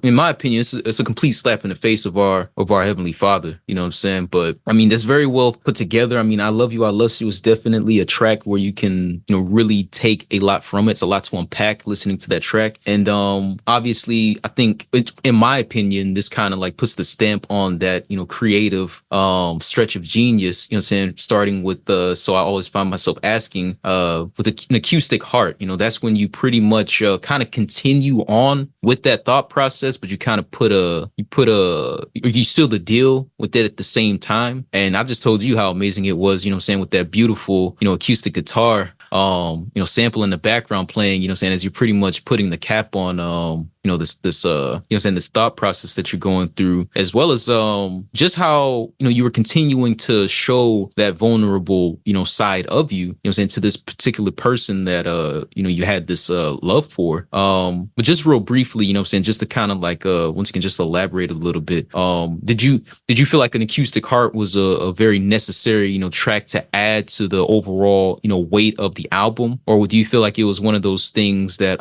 in my opinion, it's a complete slap in the face of our Heavenly Father. You know what I'm saying? But I mean, that's very well put together. I mean, I Love You, I Lust You is definitely a track where you can, really take a lot from it. It's a lot to unpack listening to that track. And obviously, I think, in my opinion, this kind of like puts the stamp on that, creative stretch of genius, you know what I'm saying? Starting with so I always find myself asking, with an acoustic heart, that's when you pretty much kind of continue on with that thought process, but you kind of you seal the deal with it at the same time. And I just told you how amazing it was, you know what I'm saying, with that beautiful, acoustic guitar, sample in the background playing, saying, as you're pretty much putting the cap on, this thought process that you're going through, as well as, just how, you were continuing to show that vulnerable, side of you, saying, to this particular person that, you had this, love for. But just real briefly, saying, just to kind of like, once again, just elaborate a little bit. Did you feel like An Acoustic Heart was a very necessary, track to add to the overall, weight of the album? Or do you feel like it was one of those things that,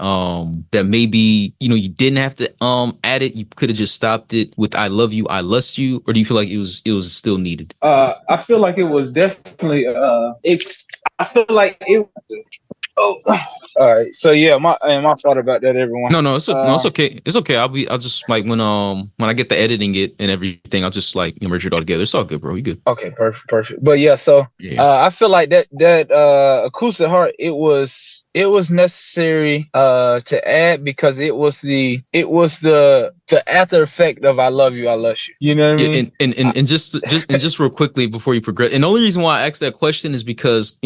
that maybe, you didn't have to, add it? You could have just stopped it with I Love You, I Lust You? Or do you feel like it was still needed? I feel like it was definitely, I feel like it. Oh, all right. So yeah, my fault about that, everyone. No, it's okay. It's okay. I'll just like when I get the editing it and everything, I'll just like merge it all together. It's all good, bro. You good? Okay, perfect. But yeah, so I feel like that Acoustic Heart, it was necessary to add, because it was the after effect of I Love You, I Lust You. You know what I mean? And just real quickly before you progress, and the only reason why I asked that question is because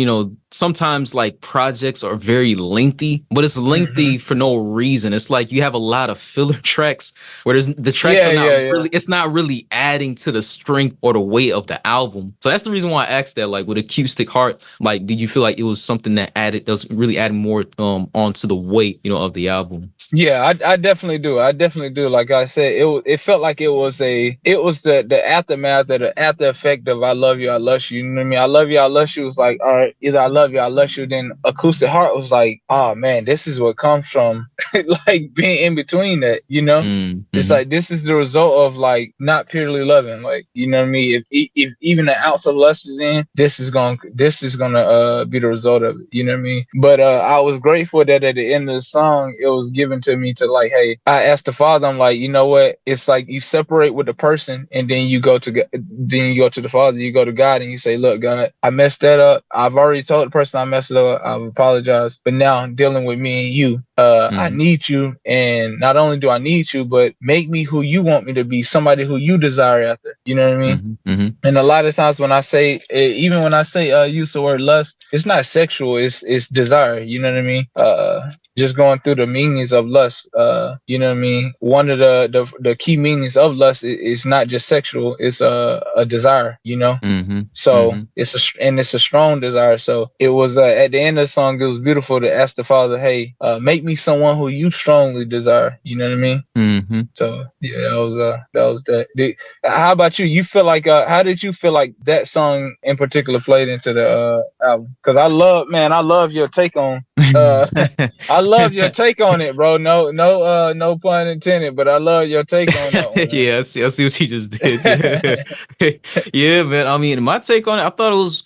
sometimes like projects are very lengthy, but it's lengthy for no reason. It's like you have a lot of filler tracks where the tracks are not really, it's not really adding to the strength or the weight of the album. So that's the reason why I asked that. Like with Acoustic Heart, like did you feel like it was something that was really adding more onto the weight, of the album? Yeah, I definitely do. Like I said, it felt like it was the aftermath or the after effect of I Love You, I Lust You. You know what I mean? I Love You, I Lust You was like, all right, either I Love You, I Lust You. Then Acoustic Heart was like, oh man, this is what comes from like being in between that. It's like this is the result of like not purely loving. Like, you know what I mean? If even the ounce of lust is in, this is gonna be the result of it. You know what I mean? But I was grateful that at the end of the song, it was given to me to like, hey, I asked the Father, I'm like, you know what? It's like you separate with the person, and then you go to the Father, you go to God, and you say, look, God, I messed that up. I've already told the person I messed it up. I've apologized, but now I'm dealing with me and you. I need you, and not only do I need you, but make me who you want me to be, somebody who you desire after. You know what I mean? And a lot of times when I say, even when I say use the word lust, it's not sexual, it's desire. You know what I mean? Just going through the meanings of lust. You know what I mean? One of the key meanings of lust is not just sexual, it's a desire. So it's a strong desire. So it was at the end of the song, it was beautiful to ask the Father, hey, make me someone who you strongly desire. You know what I mean? So yeah, that was that. How about you? You feel like how did you feel like that song in particular played into the album? Because I love your take on I love your take on it, bro. No pun intended, but I love your take on that one. Yeah, I see what you just did. Yeah, man. I mean, my take on it,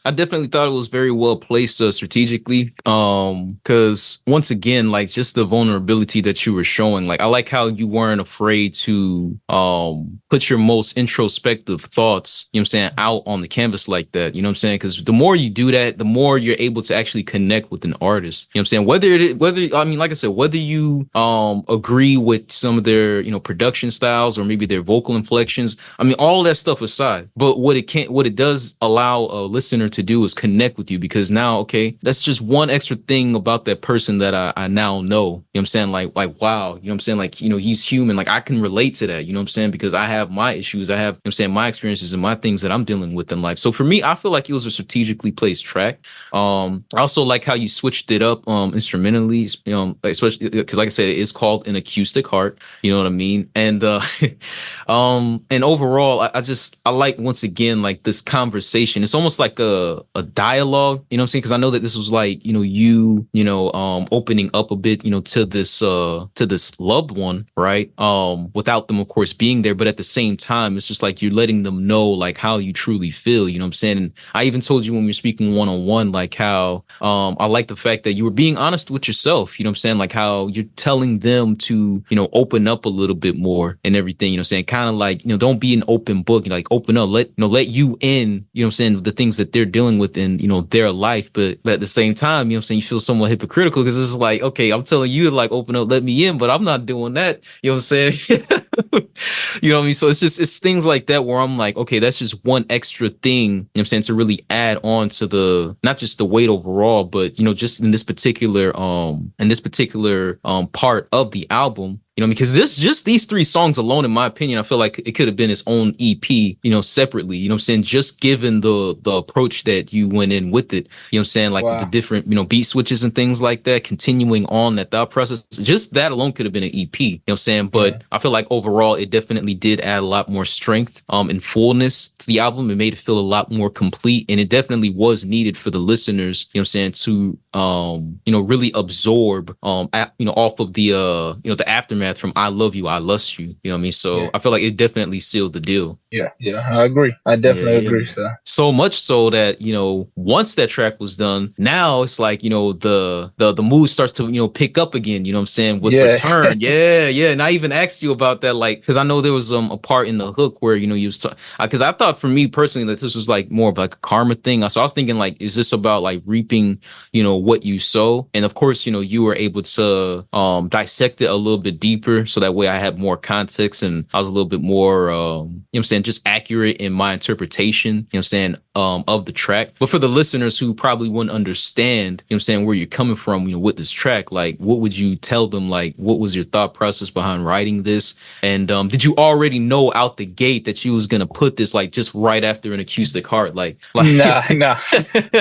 I definitely thought it was very well placed strategically. Because once again, like just the vulnerability that you were showing, like I like how you weren't afraid to put your most introspective thoughts, you know what I'm saying, out on the canvas like that. You know what I'm saying? Because the more you do that, the more you're able to actually connect with an artist. You know what I'm saying? Like I said, whether you agree with some of their, production styles or maybe their vocal inflections, I mean, all that stuff aside, but what it does allow a listener to do is connect with you, because now, okay, that's just one extra thing about that person that I now know. You know what I'm saying? Like, wow, you know what I'm saying? Like, he's human. Like I can relate to that, you know what I'm saying? Because I have my issues. I have, you know what I'm saying, my experiences and my things that I'm dealing with in life. So for me, I feel like it was a strategically placed track. I also like how you switched it up instrumentally, especially because like I said, it is called An Acoustic Heart. You know what I mean? And and overall, I like, once again, like this conversation. It's almost like a dialogue, you know what I'm saying? Because I know that this was like, you you, opening up a bit, to this loved one, right? Without them, of course, being there, but at the same time, it's just like you're letting them know like how you truly feel, you know what I'm saying? And I even told you when we were speaking one-on-one, like how I like the fact that you were being honest with yourself, you know what I'm saying? Like how you're telling them to, open up a little bit more and everything, you know what I'm saying? Kind of like, don't be an open book, like open up, let you in, you know what I'm saying, the things that they're dealing with in, their life. But at the same time, you know what I'm saying, you feel somewhat hypocritical because it's like, okay, I'm telling you to like open up, let me in, but I'm not doing that. You know what I'm saying? You know what I mean? So it's things like that where I'm like, okay, that's just one extra thing, you know what I'm saying, to really add on to the, not just the weight overall, but, just in this particular part of the album. Because these 3 songs alone, in my opinion, I feel like it could have been its own EP, separately, you know what I'm saying? Just given the approach that you went in with it, you know what I'm saying? Like the different, beat switches and things like that, continuing on that thought process, just that alone could have been an EP, you know what I'm saying? But I feel like overall, it definitely did add a lot more strength, and fullness to the album. It made it feel a lot more complete, and it definitely was needed for the listeners, you know what I'm saying, to, really absorb, off of the, the aftermath from I Love You, I Lust You, you know what I mean? So I feel like it definitely sealed the deal. Yeah, I agree. I definitely agree, sir. So much so that, once that track was done, now it's like, the mood starts to, pick up again, you know what I'm saying, with Return. Yeah. And I even asked you about that, like, because I know there was a part in the hook where, you was because I thought for me personally that this was like more of like a karma thing. So I was thinking like, is this about like reaping, what you sow? And of course, you were able to dissect it a little bit deeper, so that way I had more context and I was a little bit more, you know what I'm saying, just accurate in my interpretation, you know what I'm saying, of the track. But for the listeners who probably wouldn't understand, you know what I'm saying, where you're coming from, with this track, like what would you tell them? Like, what was your thought process behind writing this? And did you already know out the gate that you was gonna put this like just right after An Acoustic Heart? Like nah.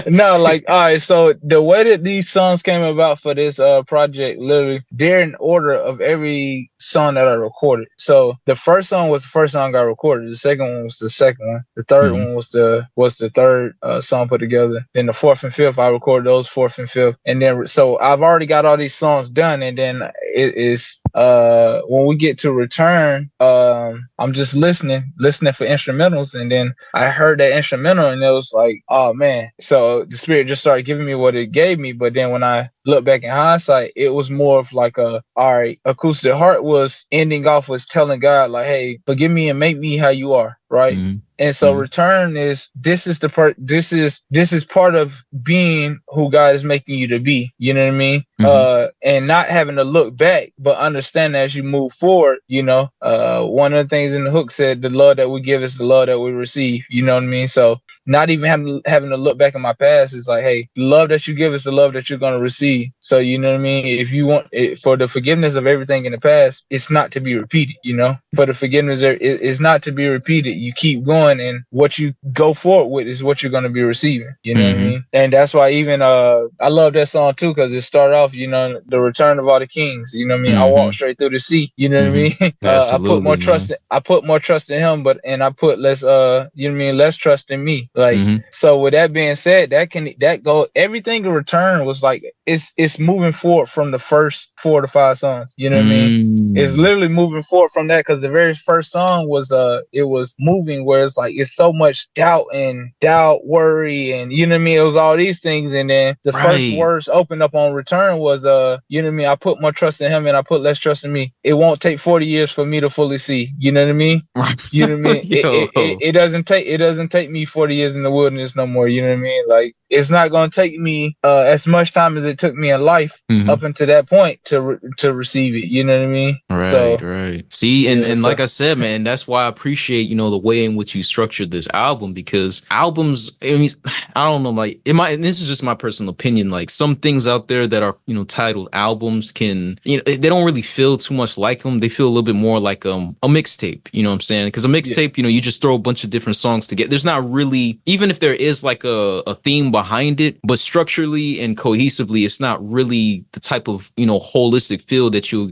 No, like, all right, so the way that these songs came about for this project, literally they're in order of every song that I recorded. So the first song was the first song I recorded, the second one was the second one, the third one was the third song put together, then the fourth and fifth I recorded those fourth and fifth, and then so I've already got all these songs done, and then it is when we get to Return, I'm just listening for instrumentals, and then I heard that instrumental and it was like, oh man. So the Spirit just started giving me what it gave me. But then when I look back in hindsight, it was more of like all right, Acoustic Heart was ending off was telling God like, hey, forgive me and make me how you are, right? And so Return is this is part of being who God is making you to be. You know what I mean? And not having to look back, but understand as you move forward, one of the things in the hook said, the love that we give is the love that we receive. You know what I mean? So not even having to look back in my past is like, hey, the love that you give is the love that you're going to receive. So, you know what I mean? If you want it, for the forgiveness of everything in the past, it's not to be repeated, for the forgiveness is not to be repeated. You keep going, and what you go forward with is what you're going to be receiving. You know what I mean? And that's why even I love that song too, because it started off, the return of all the kings. You know what I mean? I walked straight through the sea. You know what I mean? I put more trust. I put more trust in Him, and I put less. You know what I mean? Less trust in me. Like so. With that being said, everything in Return was like it's moving forward from the first 4 to 5 songs. You know what I mean? It's literally moving forward from that, because the very first song was it was moving where it's like it's so much doubt, worry, and you know what I mean? It was all these things, and then the first words opened up on Return was you know what I mean? I put more trust in Him and I put less trust in me. It won't take 40 years for me to fully see. You know what I mean? You know what I mean? It doesn't take me 40 years in the wilderness no more. You know what I mean? Like, it's not going to take me as much time as it took me in life up until that point to receive it. You know what I mean? Right. See, and like I said, man, that's why I appreciate, the way in which you structured this album, because albums, I mean, I don't know, like and this is just my personal opinion, like some things out there that are, titled albums can, they don't really feel too much like them. They feel a little bit more like a mixtape, you know what I'm saying? Because a mixtape, you just throw a bunch of different songs together. There's not really, even if there is like a theme behind it, but structurally and cohesively, it's not really the type of, holistic feel that you'll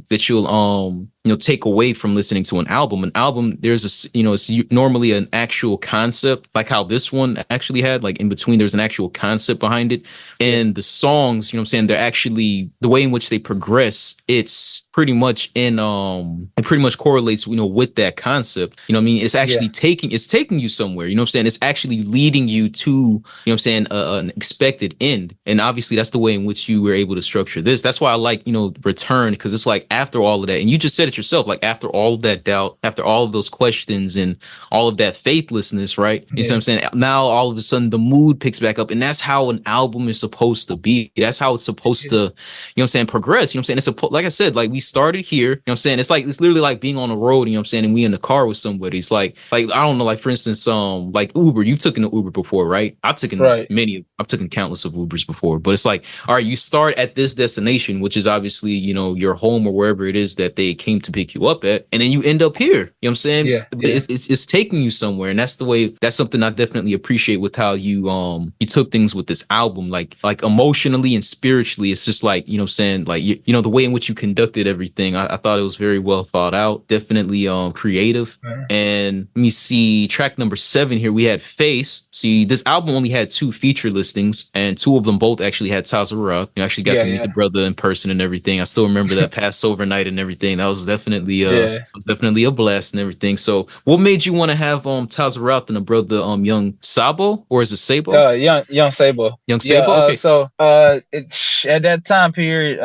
take away from listening to an album. An album, there's it's normally an actual concept, like how this one actually had, like in between, there's an actual concept behind it. And the songs, you know what I'm saying, they're actually, the way in which they progress, it's pretty much it pretty much correlates, with that concept. You know what I mean? It's actually taking you somewhere, you know what I'm saying? It's actually leading you to, you know what I'm saying, an expected end. And obviously that's the way in which you were able to structure this. That's why I like, Return, because it's like after all of that, and you just said it yourself, like after all of that doubt, after all of those questions and all of that faithlessness, right? You know what I'm saying? Now all of a sudden the mood picks back up, and that's how an album is supposed to be. That's how it's supposed to, you know what I'm saying, progress. You know what I'm saying? It's like I said, like we started here, you know what I'm saying? It's literally like being on the road, you know what I'm saying, and we in the car with somebody. It's like I don't know, like for instance, like Uber, you took an Uber before, right? I've taken countless of Ubers before, but it's like, all right, you start at this destination, which is obviously, your home or wherever it is that they came to pick you up at, and then you end up here. You know what I'm saying? Yeah. It's taking you somewhere, and that's something I definitely appreciate with how you took things with this album, like emotionally and spiritually. It's just like, you know what I'm saying, like the way in which you conducted everything. I thought it was very well thought out, definitely creative. And let me see, track number 7 here, we had Face. See, this album only had 2 feature listings, and 2 of them both actually had Tazarat. You actually got to meet the brother in person and everything. I still remember that Passover night and everything. That was definitely a blast and everything. So what made you want to have Tazarat and the brother Young Sabo, or is it Sabo? Young Sabo. Young Sabo. Okay. So it's at that time period,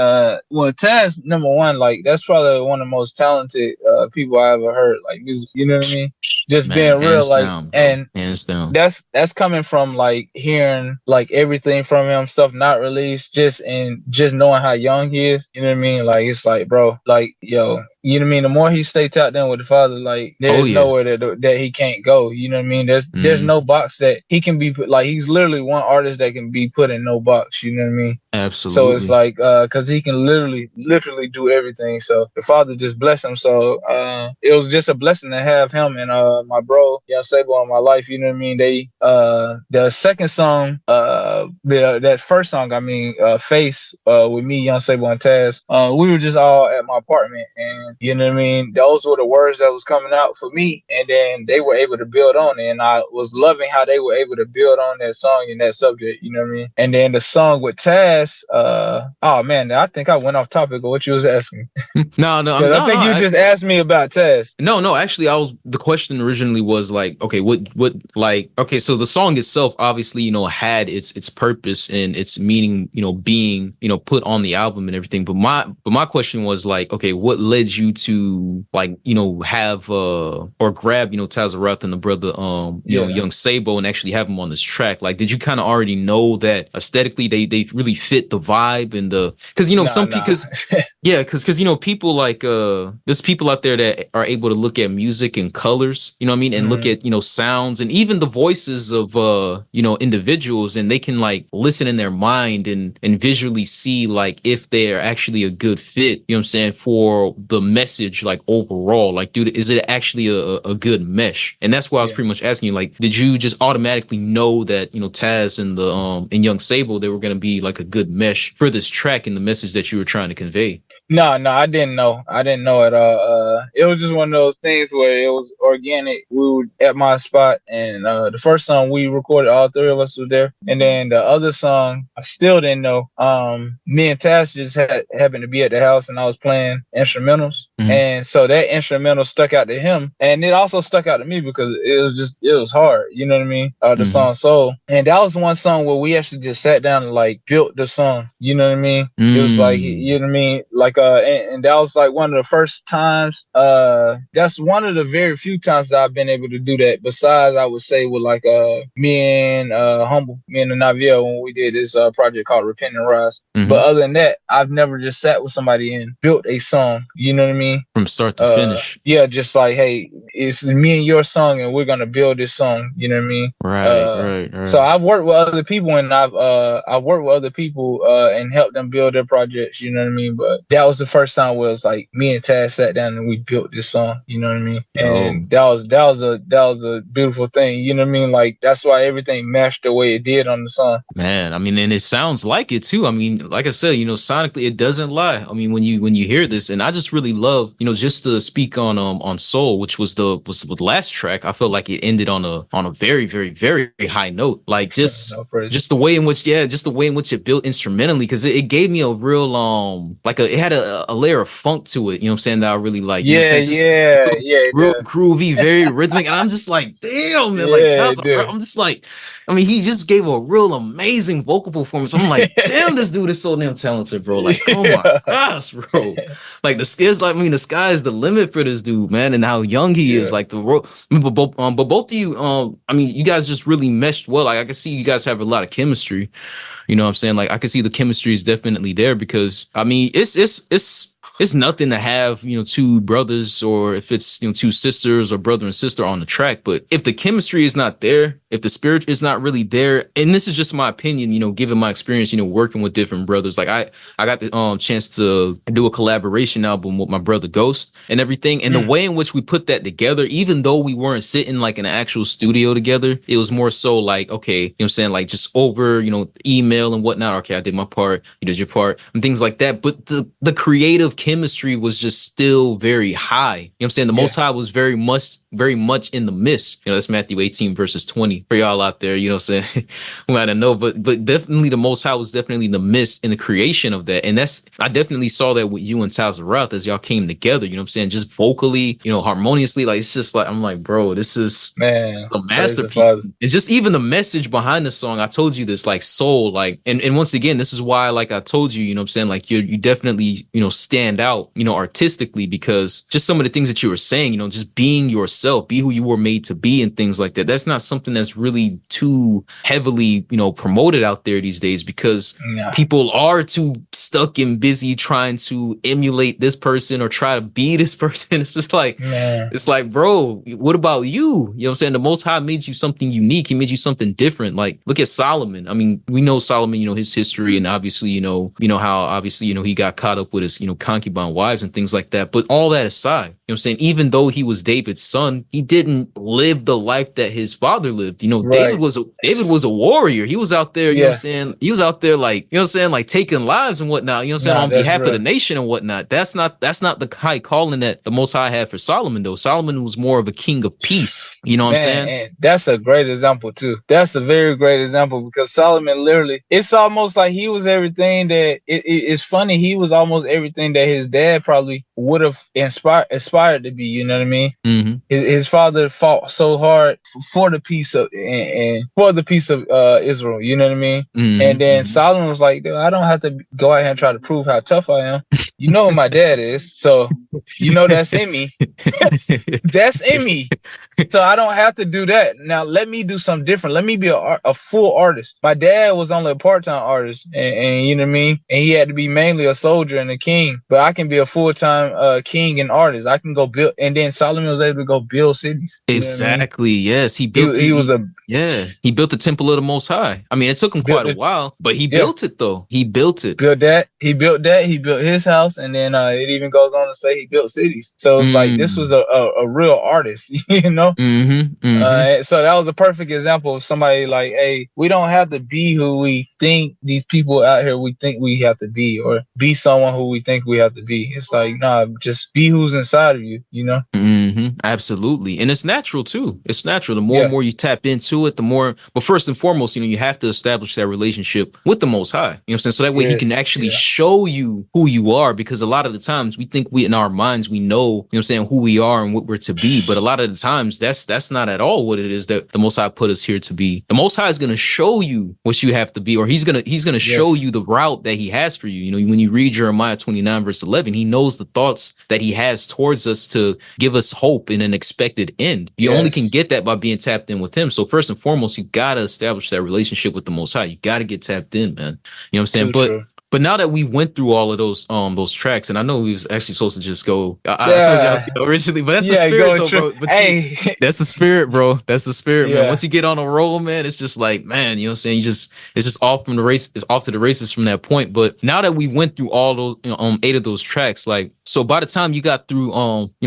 well, Taz, number one, like that's probably one of the most talented people I ever heard. Like, you know what I mean? Just being real, like, down, and hands down. That's coming from like hearing like everything from him, stuff not released, just knowing how young he is. You know what I mean? Like, it's like, bro, like, yo, you know what I mean? The more he stays tapped in with the Father, like there's nowhere that he can't go. You know what I mean? There's no box that he can be put. Like, he's literally one artist that can be put in no box. You know what I mean? Absolutely. So it's like, cause he can literally do everything. So the Father just blessed him. So it was just a blessing to have him and my bro Young Sabo in my life. You know what I mean? They the second song, that first song, I mean, Face, with me, Young Sabo and Taz, we were just all at my apartment, and you know what I mean? Those were the words that was coming out for me, and then they were able to build on it, and I was loving how they were able to build on that song and that subject. You know what I mean? And then the song with Taz, oh man, I think I went off topic of what you was asking. No, I think you just asked me about Taz. No, actually, the question originally was like, okay, okay, so the song itself obviously, had its purpose and its meaning, being, put on the album and everything. But my question was like, okay, what led you to like, have or grab, Tazarat and the brother, Young Sabo, and actually have him on this track? Like, did you kind of already know that aesthetically they really fit the vibe and because people like there's people out there that are able to look at music and colors, you know what I mean, and look at sounds and even the voices of individuals, and they can like listen in their mind and visually see like if they're actually a good fit, you know what I'm saying, for the message, like overall, like, dude, is it actually a good mesh? And that's why I was pretty much asking you, like, did you just automatically know that Taz and the and Young Sabo, they were going to be like a good mesh for this track and the message that you were trying to convey? No, I didn't know. I didn't know at all. It was just one of those things where it was organic. We were at my spot, and the first song we recorded, all 3 of us were there. And then the other song, I still didn't know. Me and Tash just happened to be at the house, and I was playing instrumentals. And so that instrumental stuck out to him, and it also stuck out to me because it was hard. You know what I mean? The song Soul. And that was one song where we actually just sat down and like built the song. You know what I mean? It was like, you know what I mean? Like, and that was like one of the first times, that's one of the very few times that I've been able to do that, besides I would say with like me and the Navia, when we did this project called Repent and Rise. But other than that, I've never just sat with somebody and built a song, you know what I mean, from start to finish. Yeah, just like, hey, it's me and your song and we're gonna build this song, you know what I mean? Right. So I've worked with other people, and I've worked with other people and helped them build their projects, you know what I mean? But that was the first time where it's like me and Taz sat down and we built this song. You know what I mean? Oh. And that was a beautiful thing. You know what I mean? Like that's why everything matched the way it did on the song. Man, I mean, and it sounds like it too. I mean, like I said, sonically it doesn't lie. I mean, when you hear this, and I just really love, just to speak on Soul, which was the last track. I felt like it ended on a very, very, very high note. Like just the way in which, just the way in which it built instrumentally, because it gave me a real it had a layer of funk to it. You know what I'm saying? That I really like. Yeah, real groovy, very rhythmic, and I'm just like, damn, man, I'm just like, I mean, he just gave a real amazing vocal performance. I'm like, damn, this dude is so damn talented, bro. Like, oh my gosh, bro. Like the sky is the limit for this dude, man, and how young he is. Like but both of you, I mean, you guys just really meshed well. Like I can see you guys have a lot of chemistry. You know what I'm saying? Like I can see the chemistry is definitely there because I mean, it's nothing to have, two brothers, or if it's, two sisters or brother and sister on the track. But if the chemistry is not there, if the spirit is not really there, and this is just my opinion, given my experience, working with different brothers, like I got the chance to do a collaboration album with my brother Ghost and everything. And the way in which we put that together, even though we weren't sitting like in an actual studio together, it was more so like, okay, you know what I'm saying? Like just over, email and whatnot. Okay, I did my part, you did your part and things like that. But the creative chemistry was just still very high. You know what I'm saying? The Most High was very much in the midst. That's Matthew 18 verses 20 for y'all out there, you know what I'm saying? Who might not know, but definitely the Most High was definitely in the midst in the creation of that. And I definitely saw that with you and Tazaroth as y'all came together, you know what I'm saying? Just vocally, harmoniously, like it's just like, I'm like, bro, this is a masterpiece. It's just even the message behind the song. I told you this, like soul, like, and once again, this is why, like I told you, you know what I'm saying? Like you definitely, stand out, artistically, because just some of the things that you were saying, just being yourself, be who you were made to be and things like that. That's not something that's really too heavily, promoted out there these days, because people are too stuck and busy trying to emulate this person or try to be this person. It's just like, it's like, bro, what about you? You know what I'm saying? The Most High made you something unique. He made you something different. Like, look at Solomon. I mean, we know Solomon, his history, and obviously, how obviously, he got caught up with his, concubine wives and things like that. But all that aside, what I'm saying? Even though he was David's son, he didn't live the life that his father lived. David was a warrior. He was out there, you know what I'm saying? He was out there like, you know what I'm saying? Like taking lives and whatnot, you know what I'm saying? On behalf of the nation and whatnot. That's not the high calling that the Most High had for Solomon, though. Solomon was more of a king of peace. You know what I'm saying? And that's a great example too. That's a very great example, because Solomon literally, it's almost like he was everything that it's funny. He was almost everything that his dad probably would have aspired to be. You know what I mean? Mm-hmm. His father fought so hard for the peace of and for the peace of Israel. You know what I mean? Mm-hmm. And then Solomon was like, I don't have to go out here and try to prove how tough I am. You know who my dad is, so that's in me. That's in me. So I don't have to do that. Now let me do something different. Let me be a full artist. My dad was only a part-time artist, and you know what I mean? And he had to be mainly a soldier and a king. But I can be a full-time king and artist. I can go build, and then Solomon was able to go build cities. Exactly. I mean? Yes, he built. He built the temple of the Most High. I mean, it took him quite a while, but he built it though. He built it. He built his house, and then it even goes on to say he built cities. So it's like this was a real artist, you know. So that was a perfect example of somebody like, hey, we don't have to be who we think these people out here we think we have to be, or be someone who we think we have to be. It's like, nah, just be who's inside of you, you know? Absolutely. And it's natural too. It's natural. The more and more you tap into it, the more, but first and foremost, you have to establish that relationship with the Most High. You know what I'm saying? So that way he can actually show you who you are, because a lot of the times we think in our minds, we know, you know what I'm saying, who we are and what we're to be. But a lot of the times that's not at all what it is that the Most High put us here to be. The Most High is going to show you what you have to be, or he's going to show you the route that he has for you. When you read Jeremiah 29 verse 11, he knows the thoughts that he has towards us to give us hope in an expected end. You only can get that by being tapped in with him. So first and foremost, you got to establish that relationship with the Most High. You got to get tapped in, man. You know what I'm saying? But now that we went through all of those tracks, and I know we was actually supposed to just go. I told you I was originally, but that's the spirit though, bro. But that's the spirit, bro. That's the spirit, man. Once you get on a roll, man, it's just like, man, you know what I'm saying? It's just off from the race. It's off to the races from that point. But now that we went through all those, 8 of those tracks, like, so by the time you got through,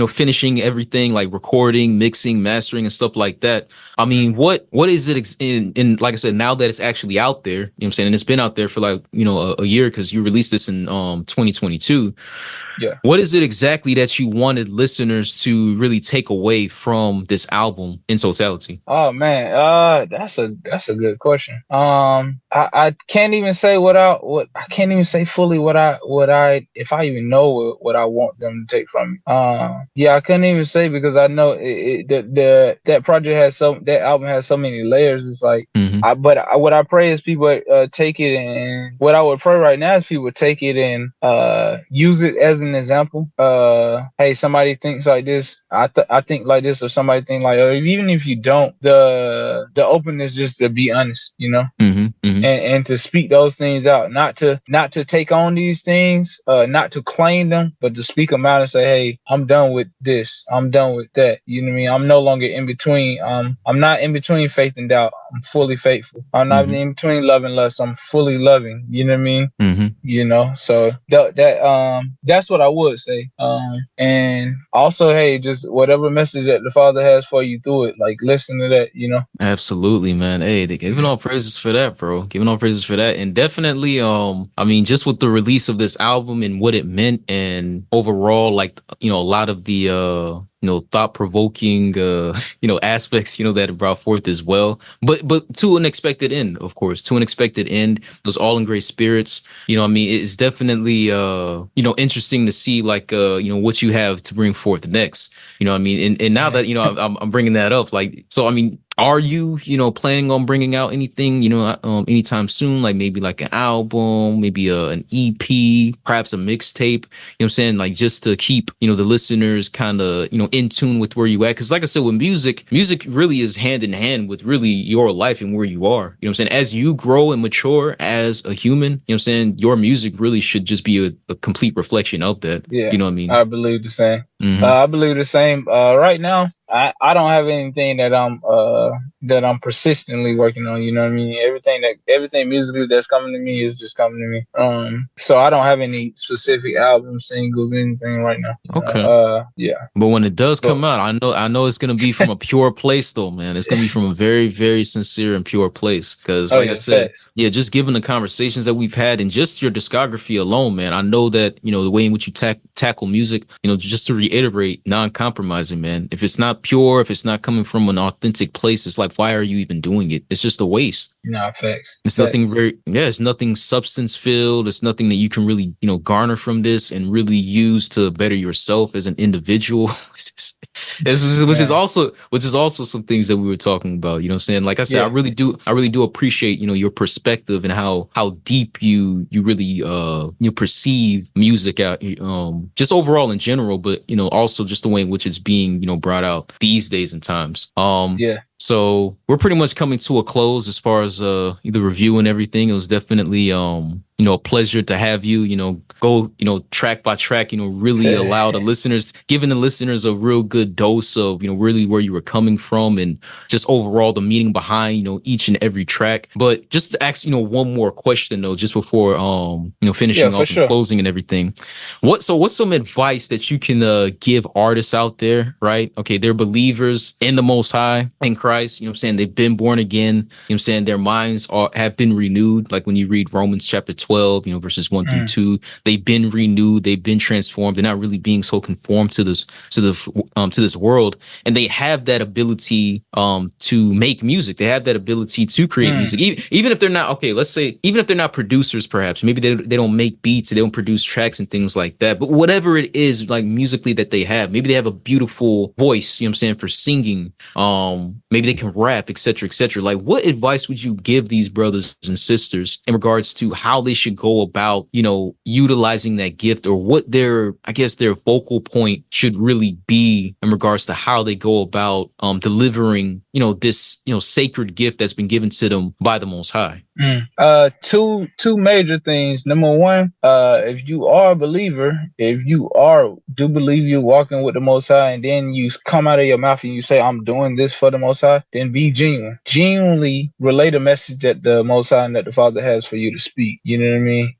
finishing everything, like recording, mixing, mastering, and stuff like that. I mean, what is it in like I said, now that it's actually out there, you know what I'm saying, and it's been out there for like, a year, because you released this in 2022. Yeah. What is it exactly that you wanted listeners to really take away from this album in totality? Oh man, that's a good question. I can't even say I can't even say fully what I if I even know what I want them to take from me. Yeah, I couldn't even say, because I know that project that album has so many layers. It's like, what I pray is people take it, and what I would pray right now is people take it and use it as an example. Hey, somebody thinks like this, I think like this, or somebody think like, or even if you don't, the openness just to be honest, and to speak those things out, not to take on these things, not to claim them, but to speak them out and say, hey, I'm done with this, I'm done with that. You know what I mean? I'm no longer in between. I'm not in between faith and doubt. I'm fully faithful. I'm not in between love and lust. I'm fully loving. You know what I mean? So that's what I would say. And also, hey, just whatever message that the Father has for you through it, like, listen to that. Absolutely, man. Hey, they giving all praises for that, bro. Giving all praises for that. And definitely, I mean, just with the release of this album and what it meant, and overall, like, a lot of the thought-provoking aspects that it brought forth as well, but to an expected end, of course, it was all in great spirits. I mean, it's definitely interesting to see, like, what you have to bring forth next. I mean, and now that I'm bringing that up, like, so I mean, are you planning on bringing out anything anytime soon, like maybe like an album, maybe an EP, perhaps a mixtape, what I'm saying, like, just to keep the listeners kind of in tune with where you at? Because like I said, with music really is hand in hand with really your life and where you are. I'm saying, as you grow and mature as a human, I'm saying, your music really should just be a complete reflection of that. Yeah, you know what I mean? I believe the same. I believe the same. Right now, I don't have anything that I'm persistently working on. You know what I mean? Everything musically that's coming to me is just coming to me. So I don't have any specific albums, singles, anything right now. Okay. Yeah. But when it does come out, I know it's gonna be from a pure place, though, man. It's gonna be from a very, very sincere and pure place. Because, like I said, just given the conversations that we've had and just your discography alone, man, I know that the way in which you tackle music, just to reiterate, non-compromising, man. If it's not pure, if it's not coming from an authentic place, it's like, why are you even doing it? It's just a waste. Facts. It's nothing it's nothing substance filled. It's nothing that you can really, garner from this and really use to better yourself as an individual. which is also some things that we were talking about. You know what I'm saying? Like I said, I really do appreciate, your perspective and how deep you really you perceive music out, just overall in general, but also just the way in which it's being, brought out these days and times. So we're pretty much coming to a close as far as the review and everything. It was definitely a pleasure to have you, go, track by track, really allow the listeners, giving the listeners a real good dose of, really where you were coming from and just overall the meaning behind, each and every track. But just to ask, one more question though, just before, finishing off and closing and everything. What's some advice that you can give artists out there, right? Okay, they're believers in the Most High, in Christ. You know what I'm saying? They've been born again. You know what I'm saying? Their minds have been renewed. Like when you read Romans chapter 12, verses 1 through 2, they've been renewed. They've been transformed. They're not really being so conformed to this world. And they have that ability to make music. They have that ability to create music. Even if they're not, okay, let's say, even if they're not producers, perhaps, maybe they don't make beats, they don't produce tracks and things like that. But whatever it is, like musically that they have, maybe they have a beautiful voice, you know what I'm saying, for singing. Maybe they can rap, et cetera, et cetera. Like, what advice would you give these brothers and sisters in regards to how they should go about, utilizing that gift, or what their vocal point should really be in regards to how they go about delivering, this, sacred gift that's been given to them by the Most High? Two major things. Number one, if you are a believer, if you do believe you're walking with the Most High, and then you come out of your mouth and you say, "I'm doing this for the Most High," then be genuine. Genuinely relate a message that the Most High and that the Father has for you to speak. You know what I mean?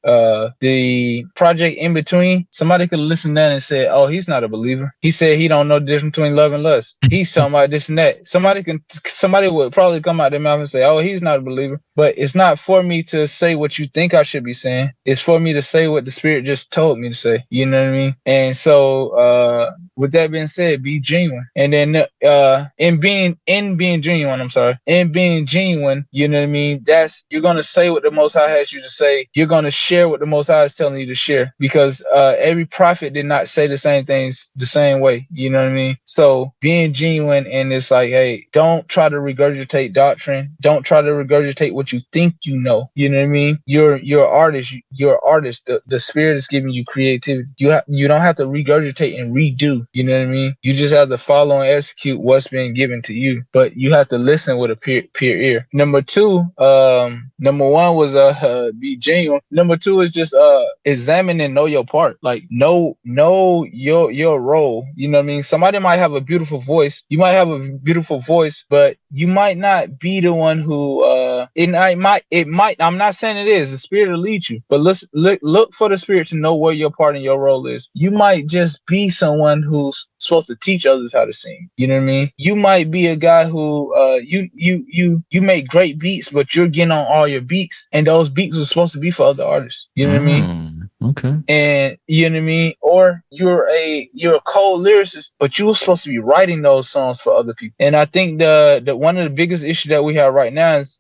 The project in between, somebody could listen to that and say, "Oh, he's not a believer. He said he don't know the difference between love and lust. He's talking about this and that." Somebody would probably come out their mouth and say, "Oh, he's not a believer." But it's not for me to say what you think I should be saying. It's for me to say what the Spirit just told me to say. You know what I mean? And so, with that being said, be genuine. And then, in being genuine, you know what I mean? You're gonna say what the Most High has you to say. You're gonna share what the Most High is telling you to share, because every prophet did not say the same things the same way. You know what I mean? So being genuine, and it's like, hey, don't try to regurgitate doctrine. Don't try to regurgitate what you think you know. You know what I mean? You're an artist. You're an artist. The Spirit is giving you creativity. You don't have to regurgitate and redo. You know what I mean? You just have to follow and execute what's been given to you. But you have to listen with a peer ear. Number two, number one was be genuine. Number two is just examine and know your part. Like know your role. You know what I mean? Somebody might have a beautiful voice. You might have a beautiful voice, but you might not be the one who it might I'm not saying it is. The Spirit will lead you, but look for the Spirit to know where your part and your role is. You might just be someone who's supposed to teach others how to sing. You know what I mean? You might be a guy who you make great beats, but you're getting on all your beats, and those beats are supposed to be for other artists. You know what I mean? Okay. And you know what I mean? Or you're a cold lyricist, but you were supposed to be writing those songs for other people. And I think the one of the biggest issues that we have right now is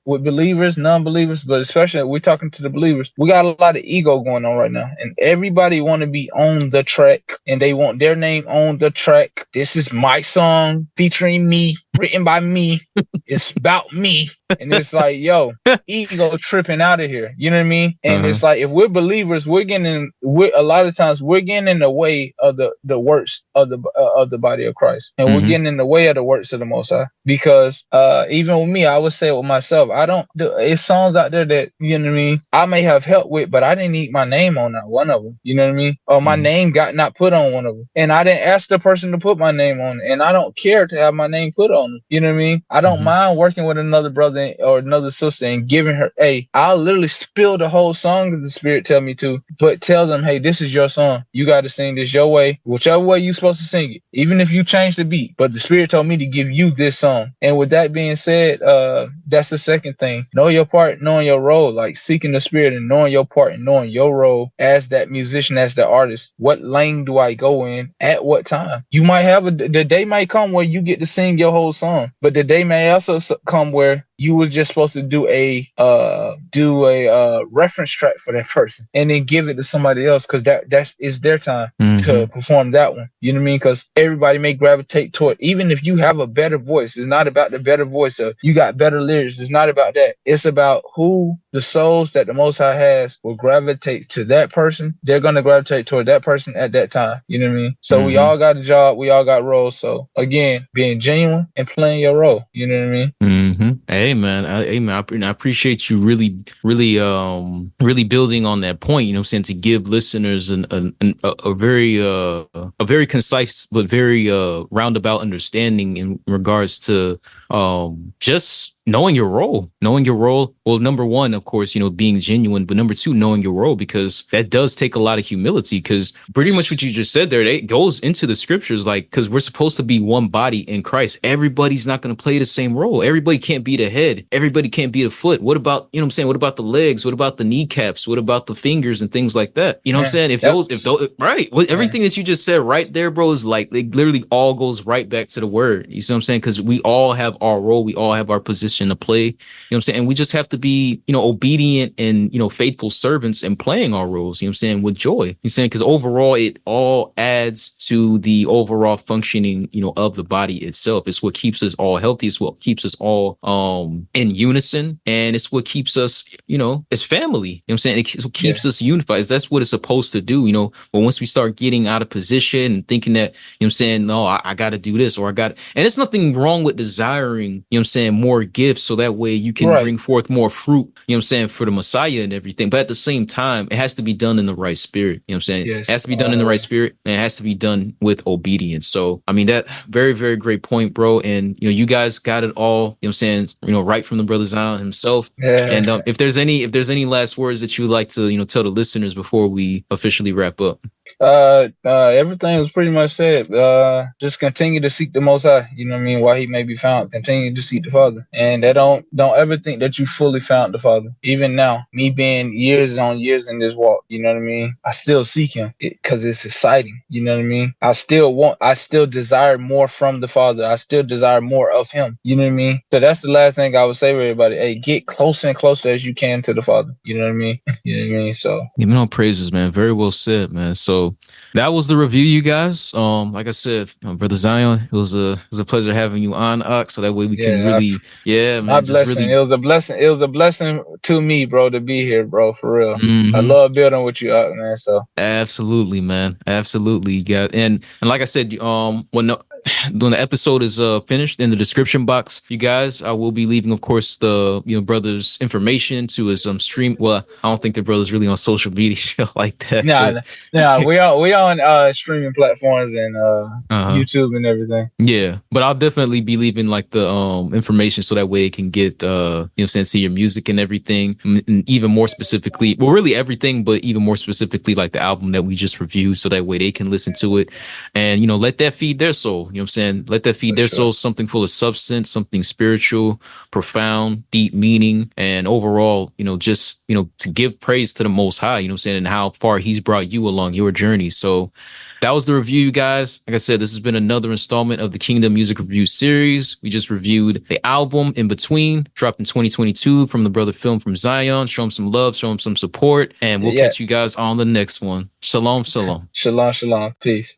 with believers, non-believers, but especially we're talking to the believers. We got a lot of ego going on right now, and everybody want to be on the track, and they want their name on the track. This is my song featuring me, written by me. It's about me. And it's like, yo, ego tripping out of here. You know what I mean? And it's like, if we're believers, a lot of times we're getting in the way of the works of the body of Christ, and we're getting in the way of the works of the Most High. Because even with me, I would say it with myself, it's songs out there that, you know what I mean, I may have helped with, but I didn't need my name on that one of them. You know what I mean? Or my name got not put on one of them, and I didn't ask the person to put my name on it, and I don't care to have my name put on it. You know what I mean? I don't mind working with another brother or another sister and giving her, hey, I'll literally spill the whole song if the Spirit tell me to, but tell them, hey, this is your song. You got to sing this your way, whichever way you're supposed to sing it, even if you change the beat. But the Spirit told me to give you this song. And with that being said, that's the second thing. Know your part, knowing your role, like seeking the Spirit and knowing your part and knowing your role as that musician, as the artist. What lane do I go in at what time? You might have the day might come where you get to sing your whole song, but the day may also come where you were just supposed to do a reference track for that person and then give it to somebody else, because that is their time to perform that one. You know what I mean? Because everybody may gravitate toward, even if you have a better voice, it's not about the better voice or you got better lyrics. It's not about that. It's about who the souls that the Most High has will gravitate to that person. They're going to gravitate toward that person at that time. You know what I mean? So we all got a job. We all got roles. So again, being genuine and playing your role. You know what I mean? Hey man, I appreciate you really building on that point. You know what I'm saying, to give listeners a very concise but very roundabout understanding in regards to just knowing your role. Well, number one, of course, you know, being genuine, but number two, knowing your role, because that does take a lot of humility, because pretty much what you just said there, it goes into the scriptures, like, because we're supposed to be one body in Christ. Everybody's not going to play the same role. Everybody can't be the head. Everybody can't be the foot. What about, you know what I'm saying? What about the legs? What about the kneecaps? What about the fingers and things like that? You know what I'm saying? If those, right. Well, everything that you just said right there, bro, is like, it literally all goes right back to the word. You see what I'm saying? Because we all have our role. We all have our position to play. You know what I'm saying? And we just have to be, you know, obedient and, you know, faithful servants and playing our roles, you know what I'm saying, with joy. You know what I'm saying? Because overall, it all adds to the overall functioning, you know, of the body itself. It's what keeps us all healthy. It's what keeps us all in unison. And it's what keeps us, you know, as family. You know what I'm saying? It's what keeps us unified. That's what it's supposed to do, you know. But once we start getting out of position and thinking that, you know what I'm saying, no, I got to do this, or I got, and it's nothing wrong with desiring, you know what I'm saying, more gifts gifts so that way you can bring forth more fruit, you know what I'm saying, for the Messiah and everything. But at the same time, it has to be done in the right spirit. You know what I'm saying? Yes. It has to be done in the right spirit, and it has to be done with obedience. So, I mean, that very, very great point, bro. And, you know, you guys got it all, you know what I'm saying, you know, right from the brother Zion himself. Yeah. And if there's any last words that you would like to, you know, tell the listeners before we officially wrap up. Everything was pretty much said. Just continue to seek the Most High. You know what I mean? While He may be found, continue to seek the Father, and that don't ever think that you fully found the Father. Even now, me being years on years in this walk, you know what I mean? I still seek Him because it's exciting. You know what I mean? I still desire more from the Father. I still desire more of Him. You know what I mean? So that's the last thing I would say to everybody. Hey, get closer and closer as you can to the Father. You know what I mean? You know what I mean? So, you know, praises, man. Very well said, man. So that was the review, you guys. Like I said, Brother Zion, it was a pleasure having you on, so that way we can really, man. My blessing. Really... It was a blessing. It was a blessing to me, bro, to be here, bro. For real. I love building with you, man. So absolutely, man. Absolutely, you got and like I said, when the episode is finished, in the description box, you guys, I will be leaving, of course, the brother's information to his stream. Well, I don't think the brother's really on social media like that. Yeah, we on streaming platforms and YouTube and everything. Yeah, but I'll definitely be leaving like the information so that way it can get see your music and everything, and even more specifically, well, really everything, but even more specifically like the album that we just reviewed, so that way they can listen to it and let that feed their soul. You know what I'm saying? Let that feed their soul something full of substance, something spiritual, profound, deep meaning, and overall, just, to give praise to the Most High, you know what I'm saying, and how far He's brought you along your journey. So that was the review, you guys. Like I said, this has been another installment of the Kingdom Music Review series. We just reviewed the album In Between, dropped in 2022 from the brother Film from Zion. Show him some love, show him some support, and we'll catch you guys on the next one. Shalom, shalom. Shalom, shalom. Peace.